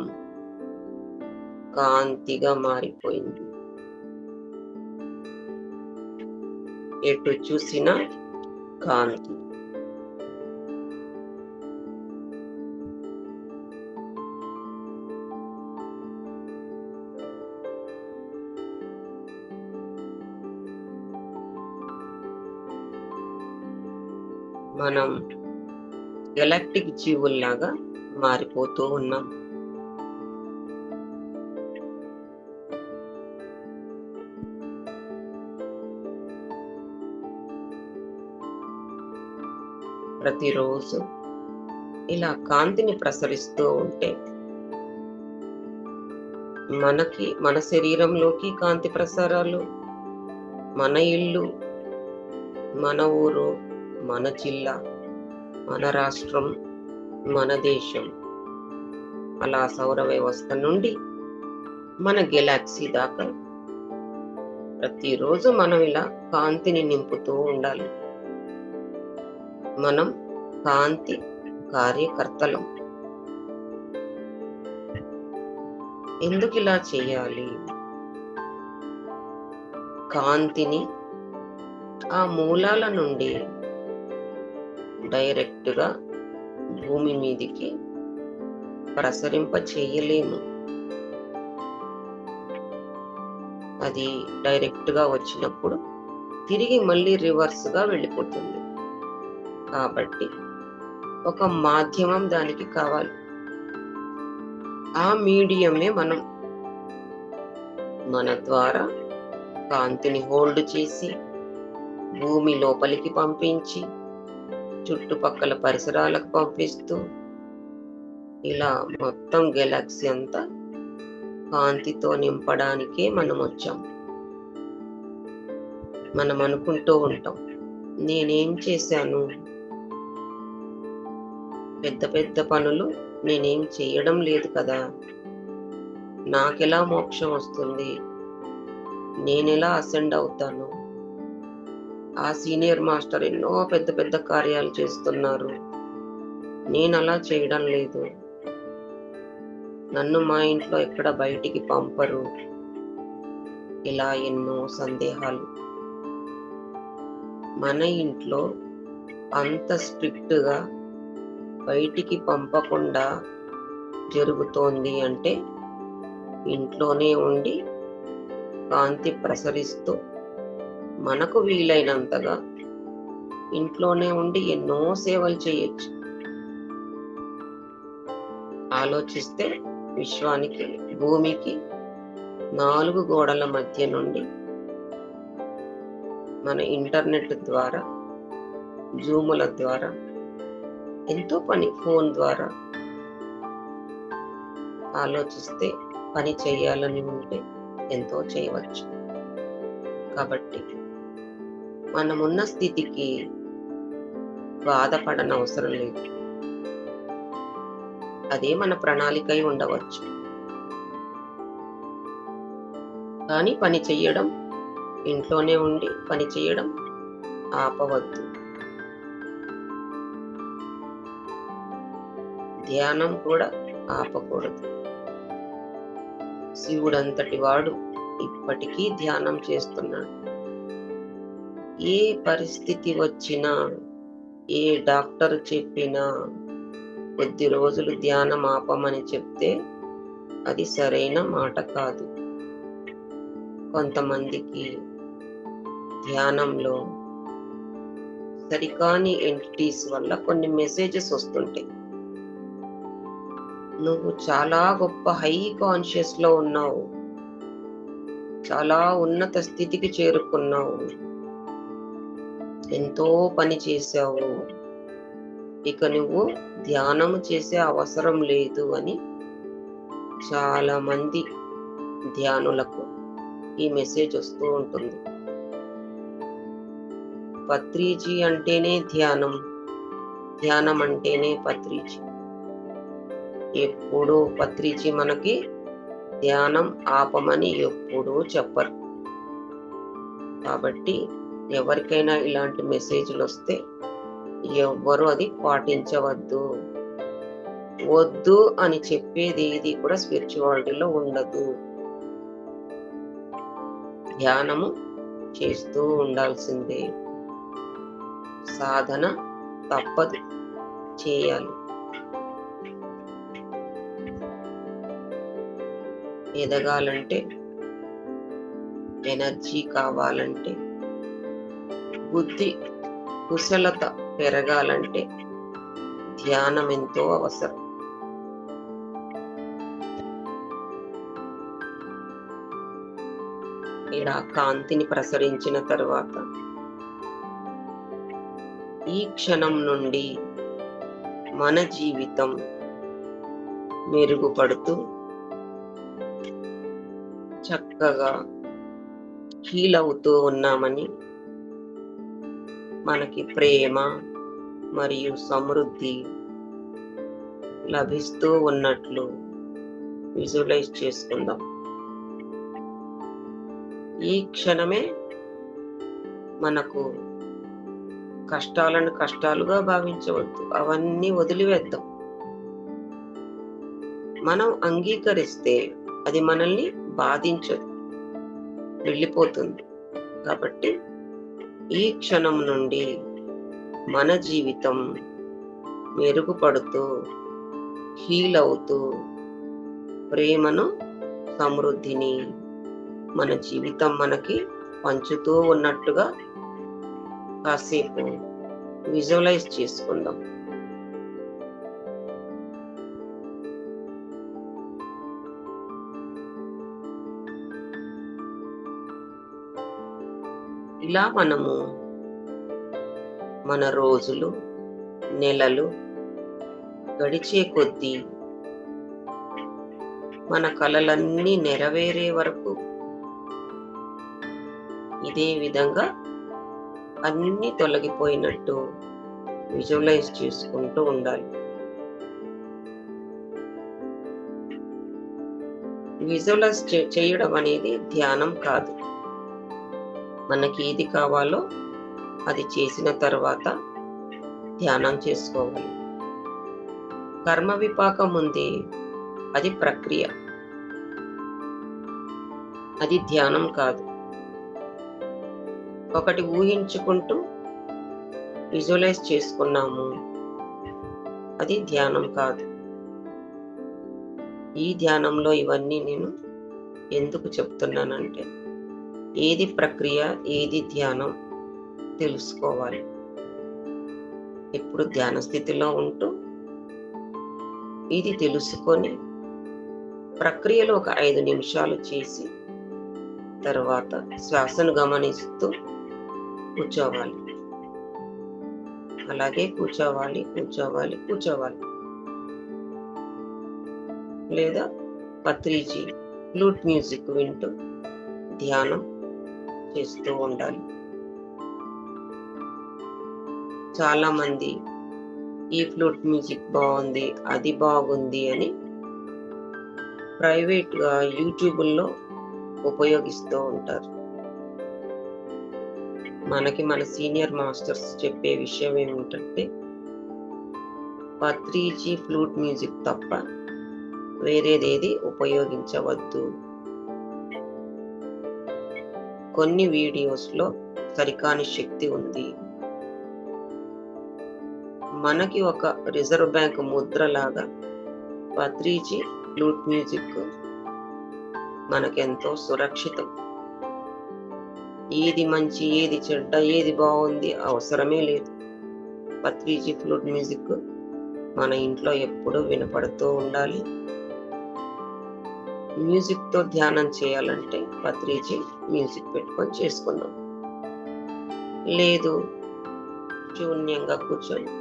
కాంతిగా మారిపోయింది. ఎటు చూసినా కాంతి. మనం గెలాక్టిక్ జీవుల్లాగా మారిపోతూ ఉన్నాం. ప్రతిరోజు ఇలా కాంతిని ప్రసరిస్తూ ఉంటే మన శరీరంలోకి కాంతి ప్రసారాలు, మన ఇల్లు, మన ఊరు, మన జిల్లా, మన రాష్ట్రం, మన దేశం, అలా సౌర వ్యవస్థ నుండి మన గెలాక్సీ దాకా ప్రతిరోజు మనం ఇలా కాంతిని నింపుతూ ఉండాలి. మనం కాంతి కార్యకర్తలం. ఎందుకు ఇలా చేయాలి? కాంతిని ఆ మూలాల నుండి డైరెక్ట్ గా భూమి మీదికి ప్రసరింప చేయలేము. అది డైరెక్ట్ గా వచ్చినప్పుడు తిరిగి మళ్ళీ రివర్స్ గా వెళ్ళిపోతుంది. కాబట్టి ఒక మాధ్యమం దానికి కావాలి. ఆ మీడియమే మనం. మన ద్వారా కాంతిని హోల్డ్ చేసి భూమి లోపలికి పంపించి చుట్టుపక్కల పరిసరాలకు పంపిస్తూ ఇలా మొత్తం గెలాక్సీ అంతా కాంతితో నింపడానికే మనం వచ్చాం. మనం అనుకుంటూ ఉంటాం, నేనేం చేశాను? పెద్ద పెద్ద పనులు నేనేం చేయడం లేదు కదా, నాకెలా మోక్షం వస్తుంది నేనెలా అసెండ్ అవుతాను? ఆ సీనియర్ మాస్టర్ ఎన్నో పెద్ద పెద్ద కార్యాలు చేస్తున్నారు, నేనలా చేయడం లేదు. నన్ను మా ఇంట్లో ఎక్కడ బయటికి పంపరు. ఇలా ఎన్నో సందేహాలు. మన ఇంట్లో అంత స్ట్రిక్ట్‌గా బయటికి పంపకుండా జరుగుతోంది అంటే, ఇంట్లోనే ఉండి కాంతి ప్రసరిస్తూ మనకు వీలైనంతగా ఇంట్లోనే ఉండి ఎన్నో సేవలు చేయొచ్చు. ఆలోచిస్తే విశ్వానికి, భూమికి 4 గోడల మధ్య నుండి మన ఇంటర్నెట్ ద్వారా, జూముల ద్వారా ఎంతో పని, ఫోన్ ద్వారా ఆలోచిస్తే పని చేయాలని ఉంటే ఎంతో చేయవచ్చు. కాబట్టి మనమున్న స్థితికి బాధపడనవసరం లేదు. అదే మన ప్రణాళికై ఉండవచ్చు. కానీ పని చెయ్యడం, ఇంట్లోనే ఉండి పని చేయడం ఆపవద్దు. ధ్యానం కూడా ఆపకూడదు. శివుడంతటి వాడు ఇప్పటికీ ధ్యానం చేస్తున్నాడు. ఏ పరిస్థితి వచ్చినా, ఏ డాక్టర్ చెప్పినా కొద్ది రోజులు ధ్యానం ఆపమని చెప్తే అది సరైన మాట కాదు. కొంతమందికి ధ్యానంలో సరికాని ఎంటిటీస్ వల్ల కొన్ని మెసేజెస్ వస్తుంటాయి. నువ్వు చాలా గొప్ప హై కాన్షియస్ లో ఉన్నావు, చాలా ఉన్నత స్థితికి చేరుకున్నావు, ఎంతో పని చేశావు, ఇక నువ్వు ధ్యానం చేసే అవసరం లేదు అని చాలా మంది ధ్యానులకు ఈ మెసేజ్ వస్తూ ఉంటుంది. పత్రిజీ అంటేనే ధ్యానం, ధ్యానం అంటేనే పత్రిజీ. ఎప్పుడూ పత్రిజీ మనకి ధ్యానం ఆపమని ఎప్పుడూ చెప్పరు. కాబట్టి ఎవరికైనా ఇలాంటి మెసేజ్లు వస్తే ఎవ్వరూ అది పాటించవద్దు. వద్దు అని చెప్పేది ఏది కూడా స్పిరిచువాలిటీలో ఉండదు. ధ్యానము చేస్తూ ఉండాల్సిందే. సాధన తప్పదు, చేయాలి. ఎదగాలంటే, ఎనర్జీ కావాలంటే, బుద్ధి కుశలత పెరగాలంటే ధ్యానం ఎంతో అవసరం. ఇలా కాంతిని ప్రసరించిన తర్వాత ఈ క్షణం నుండి మన జీవితం మెరుగుపడుతూ చక్కగా హీల్ అవుతూ ఉన్నామని, మనకి ప్రేమ మరియు సమృద్ధి లభిస్తూ ఉన్నట్లు విజువలైజ్ చేసుకుందాం. ఈ క్షణమే మనకు కష్టాలను కష్టాలుగా భావించవద్దు, అవన్నీ వదిలివేద్దాం. మనం అంగీకరిస్తే అది మనల్ని బాధించదు, వెళ్ళిపోతుంది. కాబట్టి ఈ క్షణం నుండి మన జీవితం మెరుగుపడుతూ, హీల్ అవుతూ, ప్రేమను, సమృద్ధిని మన జీవితం మనకి పంచుతూ ఉన్నట్టుగా కాసేపు విజువలైజ్ చేసుకుందాం. ఇలా మనము మన రోజులు, నెలలు గడిచే కొద్దీ మన కలలన్నీ నెరవేరే వరకు ఇదే విధంగా అన్ని తొలగిపోయినట్టు విజువలైజ్ చేసుకుంటూ ఉండాలి. విజువలైజ్ చేయడం అనేది ధ్యానం కాదు, మనకి ఏది కావాలో అది చేసిన తర్వాత ధ్యానం చేసుకోవాలి. కర్మ విపాకం ఉంది, అది ప్రక్రియ, అది ధ్యానం కాదు. ఒకటి ఊహించుకుంటూ విజువలైజ్ చేసుకున్నాము, అది ధ్యానం కాదు. ఈ ధ్యానంలో ఇవన్నీ నేను ఎందుకు చెప్తున్నానంటే, ఏది ప్రక్రియ ఏది ధ్యానం తెలుసుకోవాలి. ఇప్పుడు ధ్యాన స్థితిలో ఉంటూ ఇది తెలుసుకొని ప్రక్రియలో ఒక 5 నిమిషాలు చేసి తర్వాత శ్వాసను గమనిస్తూ కూర్చోవాలి. అలాగే కూర్చోవాలి. లేదా పత్రిజీ ఫ్లూట్ మ్యూజిక్ వింటూ ధ్యానం చేస్తూ ఉండాలి. చాలా మంది ఈ ఫ్లూట్ మ్యూజిక్ బాగుంది, అది బాగుంది అని ప్రైవేట్గా యూట్యూబ్లో ఉపయోగిస్తూ ఉంటారు. మనకి మన సీనియర్ మాస్టర్స్ చెప్పే విషయం ఏమిటంటే, పత్రిజీ ఫ్లూట్ మ్యూజిక్ తప్ప వేరేదేది ఉపయోగించవద్దు. కొన్ని వీడియోస్లో సరికాని శక్తి ఉంది. మనకి ఒక రిజర్వ్ బ్యాంక్ ముద్రలాగా పత్రిజీ ఫ్లూట్ మ్యూజిక్ మనకెంతో సురక్షితం. ఏది మంచి, ఏది చెడ్డ, ఏది బాగుంది అవసరమే లేదు. పత్రిజీ ఫ్లూట్ మ్యూజిక్ మన ఇంట్లో ఎప్పుడూ వినపడుతూ ఉండాలి. మ్యూజిక్తో ధ్యానం చేయాలంటే పత్రిజీ మ్యూజిక్ పెట్టుకొని చేసుకుందాం. లేదు, శూన్యంగా కూర్చొని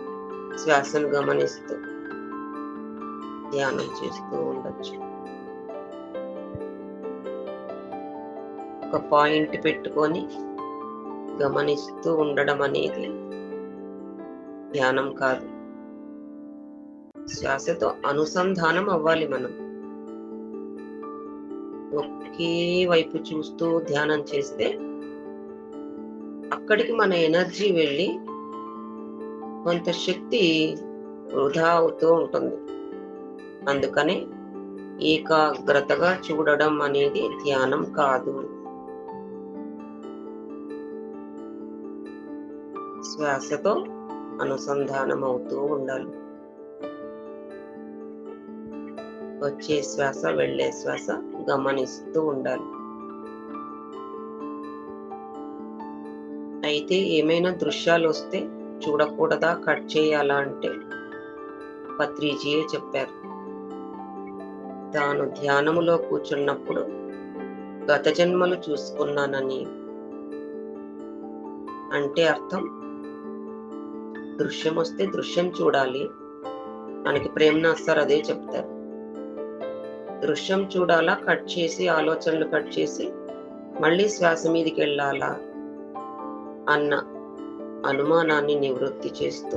శ్వాసను గమనిస్తూ ధ్యానం చేస్తూ ఉండొచ్చు. ఒక పాయింట్ పెట్టుకొని గమనిస్తూ ఉండడం అనేది ధ్యానం కాదు. శ్వాసతో అనుసంధానం అవ్వాలి. మనం ఒకే వైపు చూస్తూ ధ్యానం చేస్తే అక్కడికి మన ఎనర్జీ వెళ్ళి కొంత శక్తి వృధా అవుతూ ఉంటుంది. అందుకనే ఏకాగ్రతగా చూడడం అనేది ధ్యానం కాదు. శ్వాసతో అనుసంధానం అవుతూ ఉండాలి. వచ్చే శ్వాస, వెళ్ళే శ్వాస గమనిస్తూ ఉండాలి. అయితే ఏమైనా దృశ్యాలు వస్తే చూడకూడదా, కట్ చేయాలా అంటే పత్రిజీయే చెప్పారు. తాను ధ్యానములో కూర్చున్నప్పుడు గత జన్మలు చూసుకున్నానని అంటే అర్థం, దృశ్యం వస్తే దృశ్యం చూడాలి. మనకి ప్రేమనాథ్ సార్ అదే చెప్తారు. దృశ్యం చూడాలా, కట్ చేసి ఆలోచనలు కట్ చేసి మళ్ళీ శ్వాస మీదకి వెళ్ళాలా అన్న అనుమానాన్ని నివృత్తి చేస్తూ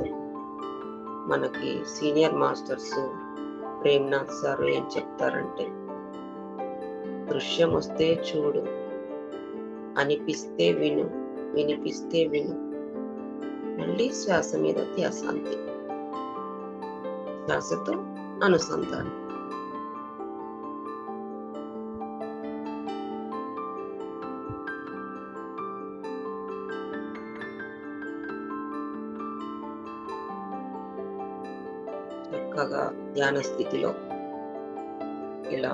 మనకి సీనియర్ మాస్టర్స్ ప్రేమనాథ్ సార్ ఏం చెప్తారంటే, దృశ్యం వస్తే చూడు, అనిపిస్తే విను, వినిపిస్తే విను, మళ్ళీ శ్వాస మీద ధ్యాస. అంతే, శ్వాసతో అనుసంధానం. చక్కగా ధ్యాన స్థితిలో ఇలా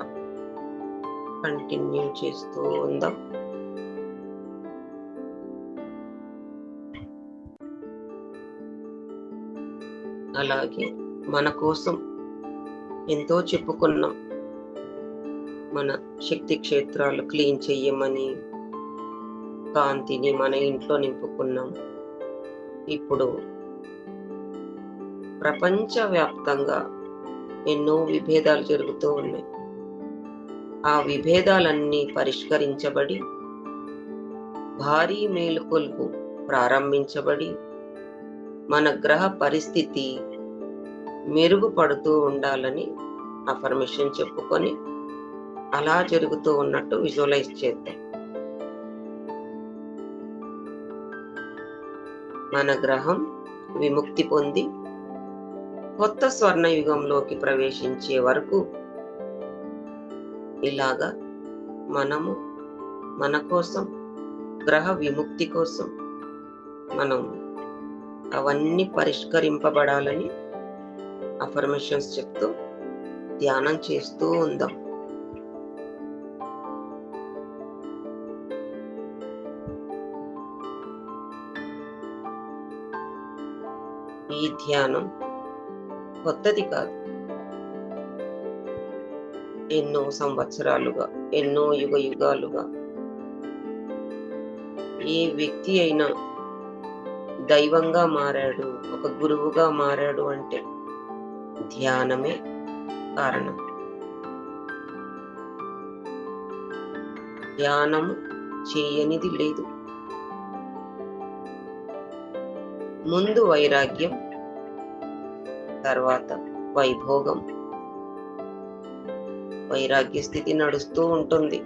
కంటిన్యూ చేస్తూ ఉందాం. అలాగే మన కోసం ఎంతో చెప్పుకున్నాం. మన శక్తి క్షేత్రాలు క్లీన్ చెయ్యమని, కాంతిని మన ఇంట్లో నింపుకున్నాం. ఇప్పుడు ప్రపంచవ్యాప్తంగా ఎన్నో విభేదాలు జరుగుతూ ఉన్నాయి. ఆ విభేదాలన్నీ పరిష్కరించబడి భారీ మేలుకొల్పు ప్రారంభించబడి మన గ్రహ పరిస్థితి మెరుగుపడుతూ ఉండాలని అఫర్మేషన్ చెప్పుకొని అలా జరుగుతూ ఉన్నట్టు విజువలైజ్ చేద్దాం. మన గ్రహం విముక్తి పొంది కొత్త స్వర్ణయుగంలోకి ప్రవేశించే వరకు ఇలాగా మనము మన కోసం, గ్రహ విముక్తి కోసం మనం అవన్నీ పరిష్కరింపబడాలని అఫర్మేషన్స్ చెప్తూ ధ్యానం చేస్తూ ఉందాం. ఈ ధ్యానం కొత్తది కాదు. ఎన్నో సంవత్సరాలుగా, ఎన్నో యుగాలుగా ఏ వ్యక్తి అయినా దైవంగా మారాడు, ఒక గురువుగా మారాడు అంటే ధ్యానమే కారణం. ధ్యానము చేయనిది లేదు. ముందు వైరాగ్యం, తర్వాత వైభోగం. వైరాగ్య స్థితి నడుస్తూ ఉంటుంది,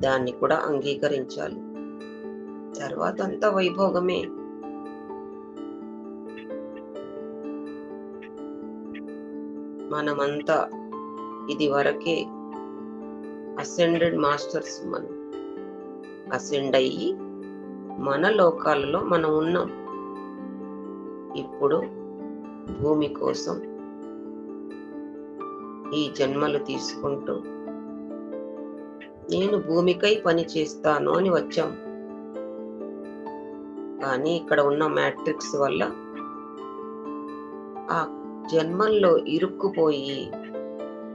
దాన్ని కూడా అంగీకరించాలి. తర్వాత అంతా వైభోగమే. మనమంతా ఇది వరకే అసెండెడ్ మాస్టర్స్. మనం అసెండ్ అయ్యి మన లోకాలలో మనం ఉన్నాం. ఇప్పుడు భూమి కోసం ఈ జన్మలు తీసుకుంటూ నేను భూమికై పని చేస్తాను అని వచ్చాం. కానీ ఇక్కడ ఉన్న మ్యాట్రిక్స్ వల్ల ఆ జన్మల్లో ఇరుక్కుపోయి,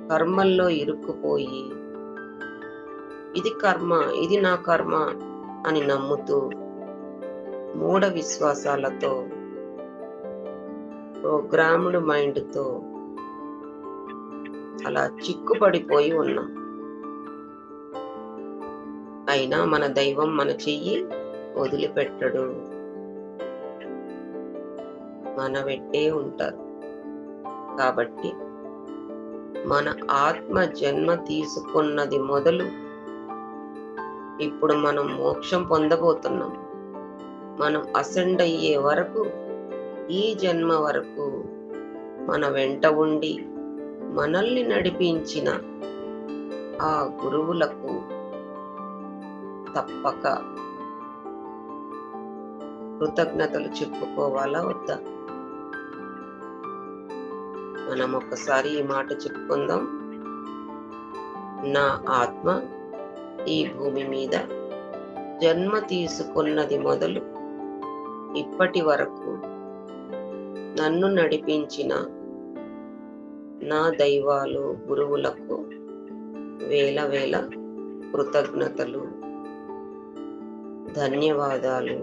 కర్మల్లో ఇరుక్కుపోయి, ఇది కర్మ, ఇది నా కర్మ అని నమ్ముతూ మూఢ విశ్వాసాలతో, ప్రోగ్రామ్డ్ మైండ్తో అలా చిక్కుపడిపోయి ఉన్నాం. అయినా మన దైవం మన చెయ్యి వదిలిపెట్టడు, మన వెంటే ఉంటారు. కాబట్టి మన ఆత్మ జన్మ తీసుకున్నది మొదలు ఇప్పుడు మనం మోక్షం పొందబోతున్నాం. మనం అసెండ్ అయ్యే వరకు, ఈ జన్మ వరకు మన వెంట ఉండి మనల్ని నడిపించిన ఆ గురువులకు తప్పక కృతజ్ఞతలు చెప్పుకోవాలా వద్దా? మనం ఒక్కసారి ఈ మాట చెప్పుకుందాం. నా ఆత్మ ఈ భూమి మీద జన్మ తీసుకున్నది మొదలు ఇప్పటి వరకు నన్ను నడిపించిన నా దైవాలు, గురువులకు వేల వేల కృతజ్ఞతలు, ధన్యవాదాలు.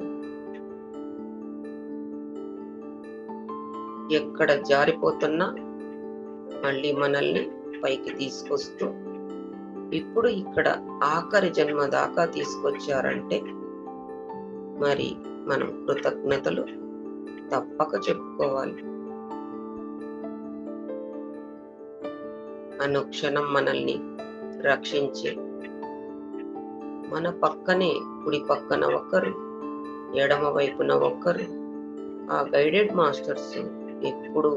ఎక్కడ జారిపోతున్నా మళ్ళీ మనల్ని పైకి తీసుకొస్తూ ఇప్పుడు ఇక్కడ ఆఖరి జన్మ దాకా తీసుకొచ్చారంటే మరి మనం కృతజ్ఞతలు తప్పక చెప్పుకోవాలి. అనుక్షణం మనల్ని రక్షించే మన పక్కనే, కుడి పక్కన ఒకరు, ఎడమ వైపున ఒకరు, ఆ గైడెడ్ మాస్టర్స్ ఎప్పుడు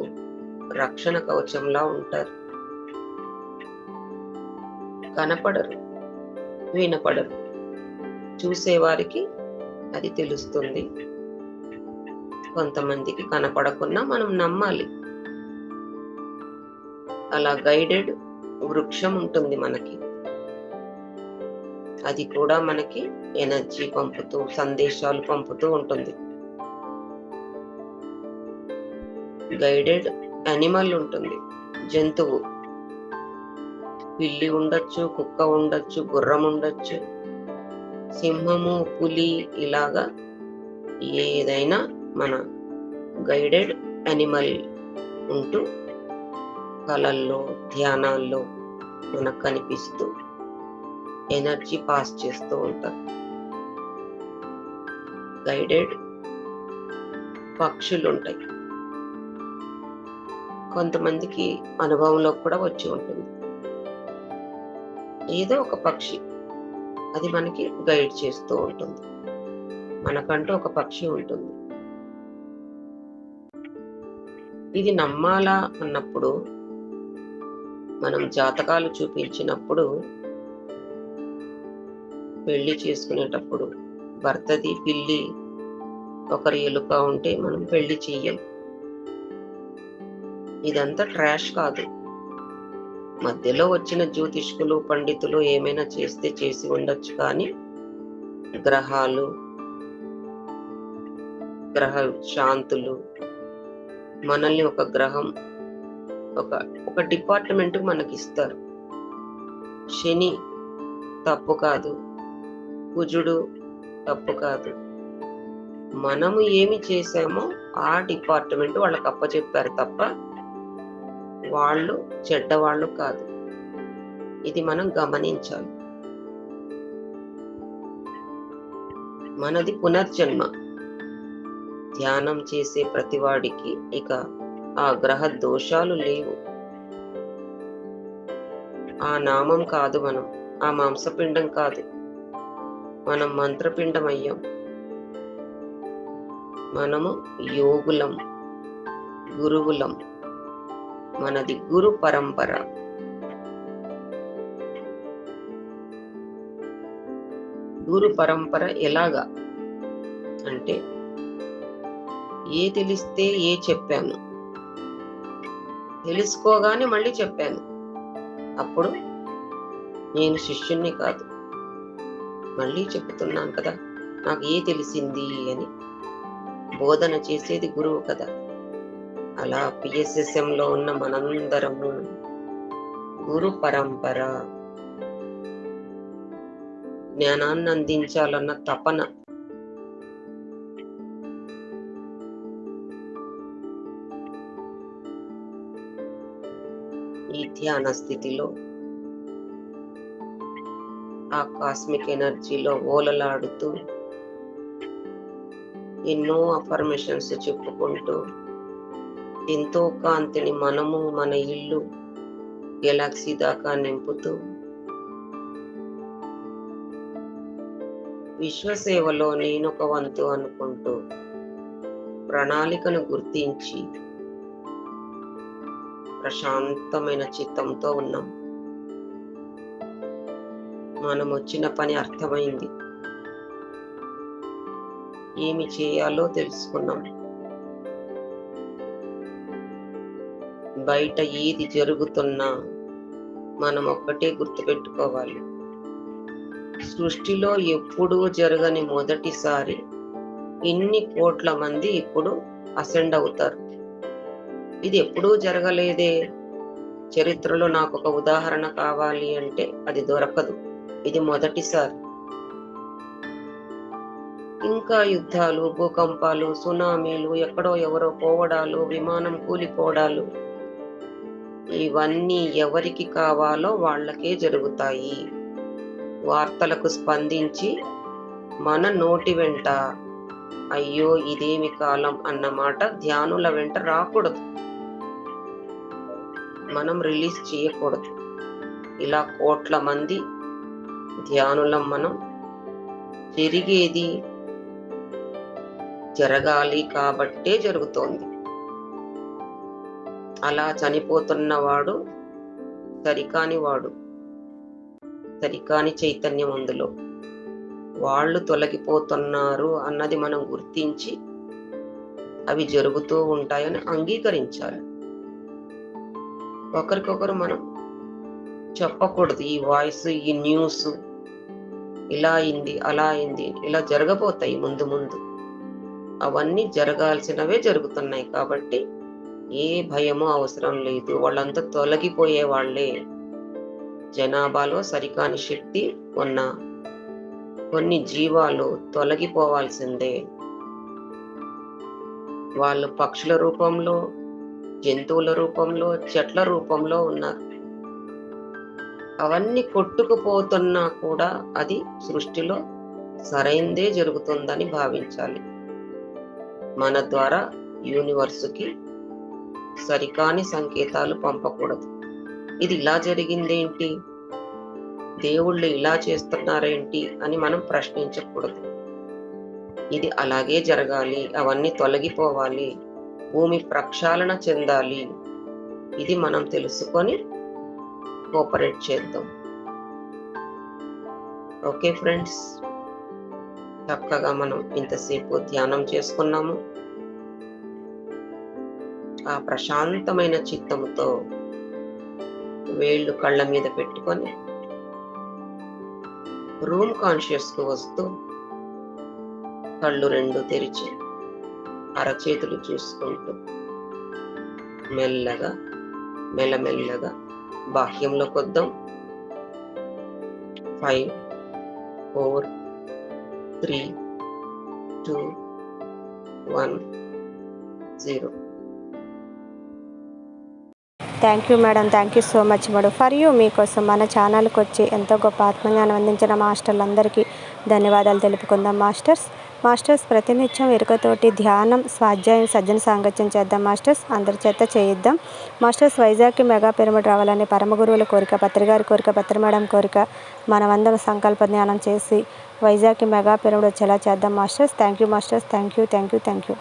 రక్షణ కవచంలా ఉంటారు. కనపడరు, వినపడరు, చూసేవారికి అది తెలుస్తుంది. కొంతమందికి కనపడకున్నా మనం నమ్మాలి. అలా గైడెడ్ వృక్షం ఉంటుంది మనకి, అది కూడా మనకి ఎనర్జీ పంపుతూ, సందేశాలు పంపుతూ ఉంటుంది. గైడెడ్ యానిమల్ ఉంటుంది, జంతువు. పిల్లి ఉండొచ్చు, కుక్క ఉండొచ్చు, గుర్రం ఉండొచ్చు, సింహము, పులి, ఇలాగా ఏదైనా మన గైడెడ్ యానిమల్ ఉంటూ కలల్లో, ధ్యానాల్లో మనకు కనిపిస్తూ ఎనర్జీ పాస్ చేస్తూ ఉంటారు. గైడెడ్ పక్షులు ఉంటాయి, కొంతమందికి అనుభవంలో కూడా వచ్చి ఉంటుంది. ఏదో ఒక పక్షి అది మనకి గైడ్ చేస్తూ ఉంటుంది. మనకంటూ ఒక పక్షి ఉంటుంది. ఇది నమ్మాలా అన్నప్పుడు, మనం జాతకాలు చూపించినప్పుడు, పెళ్లి చేసుకునేటప్పుడు భర్తది పిల్లి ఒకరి ఎలుక ఉంటే మనం పెళ్లి చెయ్యం. ఇదంతా ట్రాష్ కాదు. మధ్యలో వచ్చిన జ్యోతిష్కులు పండితులు ఏమైనా చేస్తే చేసి ఉండొచ్చు, కానీ గ్రహాలు, గ్రహ శాంతులు మనల్ని ఒక గ్రహం ఒక డిపార్ట్మెంట్ మనకి ఇస్తారు. శని తప్పు కాదు, కుజుడు తప్పు కాదు. మనము ఏమి చేశామో ఆ డిపార్ట్మెంట్ వాళ్ళకి అప్పచెప్పారు తప్ప వాళ్ళు చెడ్డవాళ్ళు కాదు. ఇది మనం గమనించాలి. మనది పునర్జన్మ. ధ్యానం చేసే ప్రతివాడికి ఇక ఆ గ్రహ దోషాలు లేవు. ఆ నామం కాదు, మనం ఆ మాంసపిండం కాదు, మనం మంత్రపిండం అయ్యాం. మనము యోగులం, గురువులం. మనది గురు పరంపర. గురు పరంపర ఎలాగా అంటే, ఏ తెలిస్తే ఏ చెప్పాను, తెలుసుకోగానే మళ్ళీ చెప్పాను. అప్పుడు నేను శిష్యుణ్ణి కాదు, మళ్ళీ చెప్తున్నాను కదా, నాకు ఏ తెలిసింది అని. బోధన చేసేది గురువు కదా. అలా PSSM-లో ఉన్న మనందరము గురు పరంపర. జ్ఞానాన్ని అందించాలన్న తపన. ఈ ధ్యాన స్థితిలో, ఆ కాస్మిక్ ఎనర్జీలో ఓలలాడుతూ, ఎన్నో అఫర్మేషన్స్ చెప్పుకుంటూ, ఎంతో కాంతిని మనము, మన ఇల్లు, గెలాక్సీ దాకా నింపుతూ, విశ్వసేవలో నేనొక వంతు అనుకుంటూ, ప్రణాళికను గుర్తించి ప్రశాంతమైన చిత్తంతో ఉన్నాం. మనం వచ్చిన పని అర్థమైంది. ఏమి చేయాలో తెలుసుకున్నాం. బయట ఏది జరుగుతున్నా మనం ఒక్కటే గుర్తుపెట్టుకోవాలి. సృష్టిలో ఎప్పుడూ జరగని మొదటిసారి ఇన్ని కోట్ల మంది ఇప్పుడు అసెండ్ అవుతారు. ఇది ఎప్పుడూ జరగలేదే. చరిత్రలో నాకు ఒక ఉదాహరణ కావాలి అంటే అది దొరకదు. ఇది మొదటిసారి. ఇంకా యుద్ధాలు, భూకంపాలు, సునామీలు, ఎక్కడో ఎవరో పోవడాలు, విమానం కూలిపోవడాలు, ఇవన్నీ ఎవరికి కావాలో వాళ్ళకే జరుగుతాయి. వార్తలకు స్పందించి మన నోటి వెంట అయ్యో ఇదేమి కాలం అన్నమాట ధ్యానుల వెంట రాకూడదు. మనం రిలీజ్ చేయకూడదు. ఇలా కోట్ల మంది ధ్యానులం మనం. జరిగేది జరగాలి కాబట్టే జరుగుతోంది. అలా చనిపోతున్నవాడు సరికాని వాడు, సరికాని చైతన్యం అందులో. వాళ్ళు తొలగిపోతున్నారు అన్నది మనం గుర్తించి అవి జరుగుతూ ఉంటాయని అంగీకరించాలి. ఒకరికొకరు మనం చెప్పకూడదు. ఈ వాయిస్, ఈ న్యూస్ ఇలా అయింది, అలా అయింది, ఇలా జరగబోతాయి ముందు ముందు. అవన్నీ జరగాల్సినవే జరుగుతున్నాయి కాబట్టి ఏ భయమూ అవసరం లేదు. వాళ్ళంతా తొలగిపోయే వాళ్ళే. జనాభాలో సరికాని శక్తి ఉన్న కొన్ని జీవాలు తొలగిపోవాల్సిందే. వాళ్ళు పక్షుల రూపంలో, జంతువుల రూపంలో, చెట్ల రూపంలో ఉన్నారు. అవన్నీ కొట్టుకుపోతున్నా కూడా అది సృష్టిలో సరైందే జరుగుతుందని భావించాలి. మన ద్వారా యూనివర్సుకి సరికాని సంకేతాలు పంపకూడదు. ఇది ఇలా జరిగిందేంటి, దేవుళ్ళు ఇలా చేస్తున్నారేంటి అని మనం ప్రశ్నించకూడదు. ఇది అలాగే జరగాలి, అవన్నీ తొలగిపోవాలి, భూమి ప్రక్షాళన చెందాలి. ఇది మనం తెలుసుకొని కోఆపరేట్ చేద్దాం. ఓకే ఫ్రెండ్స్, చక్కగా మనం ఇంతసేపు ధ్యానం చేసుకున్నాము. ఆ ప్రశాంతమైన చిత్తముతో వేళ్ళు కళ్ళ మీద పెట్టుకొని రూమ్ కాన్షియస్కు వస్తూ కళ్ళు రెండు తెరిచి అరచేతులు చూసుకుంటూ మెల్లగా మెల్లమెల్లగా బాహ్యంలోకి వద్దాం. 5 4 3 2 1 0. Thank you madam, thank you so much madam. For you, మీకోసం మన ఛానల్కి వచ్చి ఎంతో గొప్ప ఆత్మజ్ఞానం అందించిన మాస్టర్లందరికీ ధన్యవాదాలు తెలుపుకుందాం. మాస్టర్స్ ప్రతినిత్యం ఎరుకతోటి ధ్యానం, స్వాధ్యాయం, సజ్జన సాంగత్యం చేద్దాం మాస్టర్స్. అందరి చేత చేయిద్దాం మాస్టర్స్. వైజాగ్కి మెగా పిరమిడ్ రావాలని పరమ గురువుల కోరిక, పత్రిగారి కోరిక, పత్రి మేడం కోరిక. మనమందరం సంకల్ప జ్ఞానం చేసి వైజాగ్కి మెగా పిరమిడ్ వచ్చేలా చేద్దాం masters. Thank you masters. Thank you.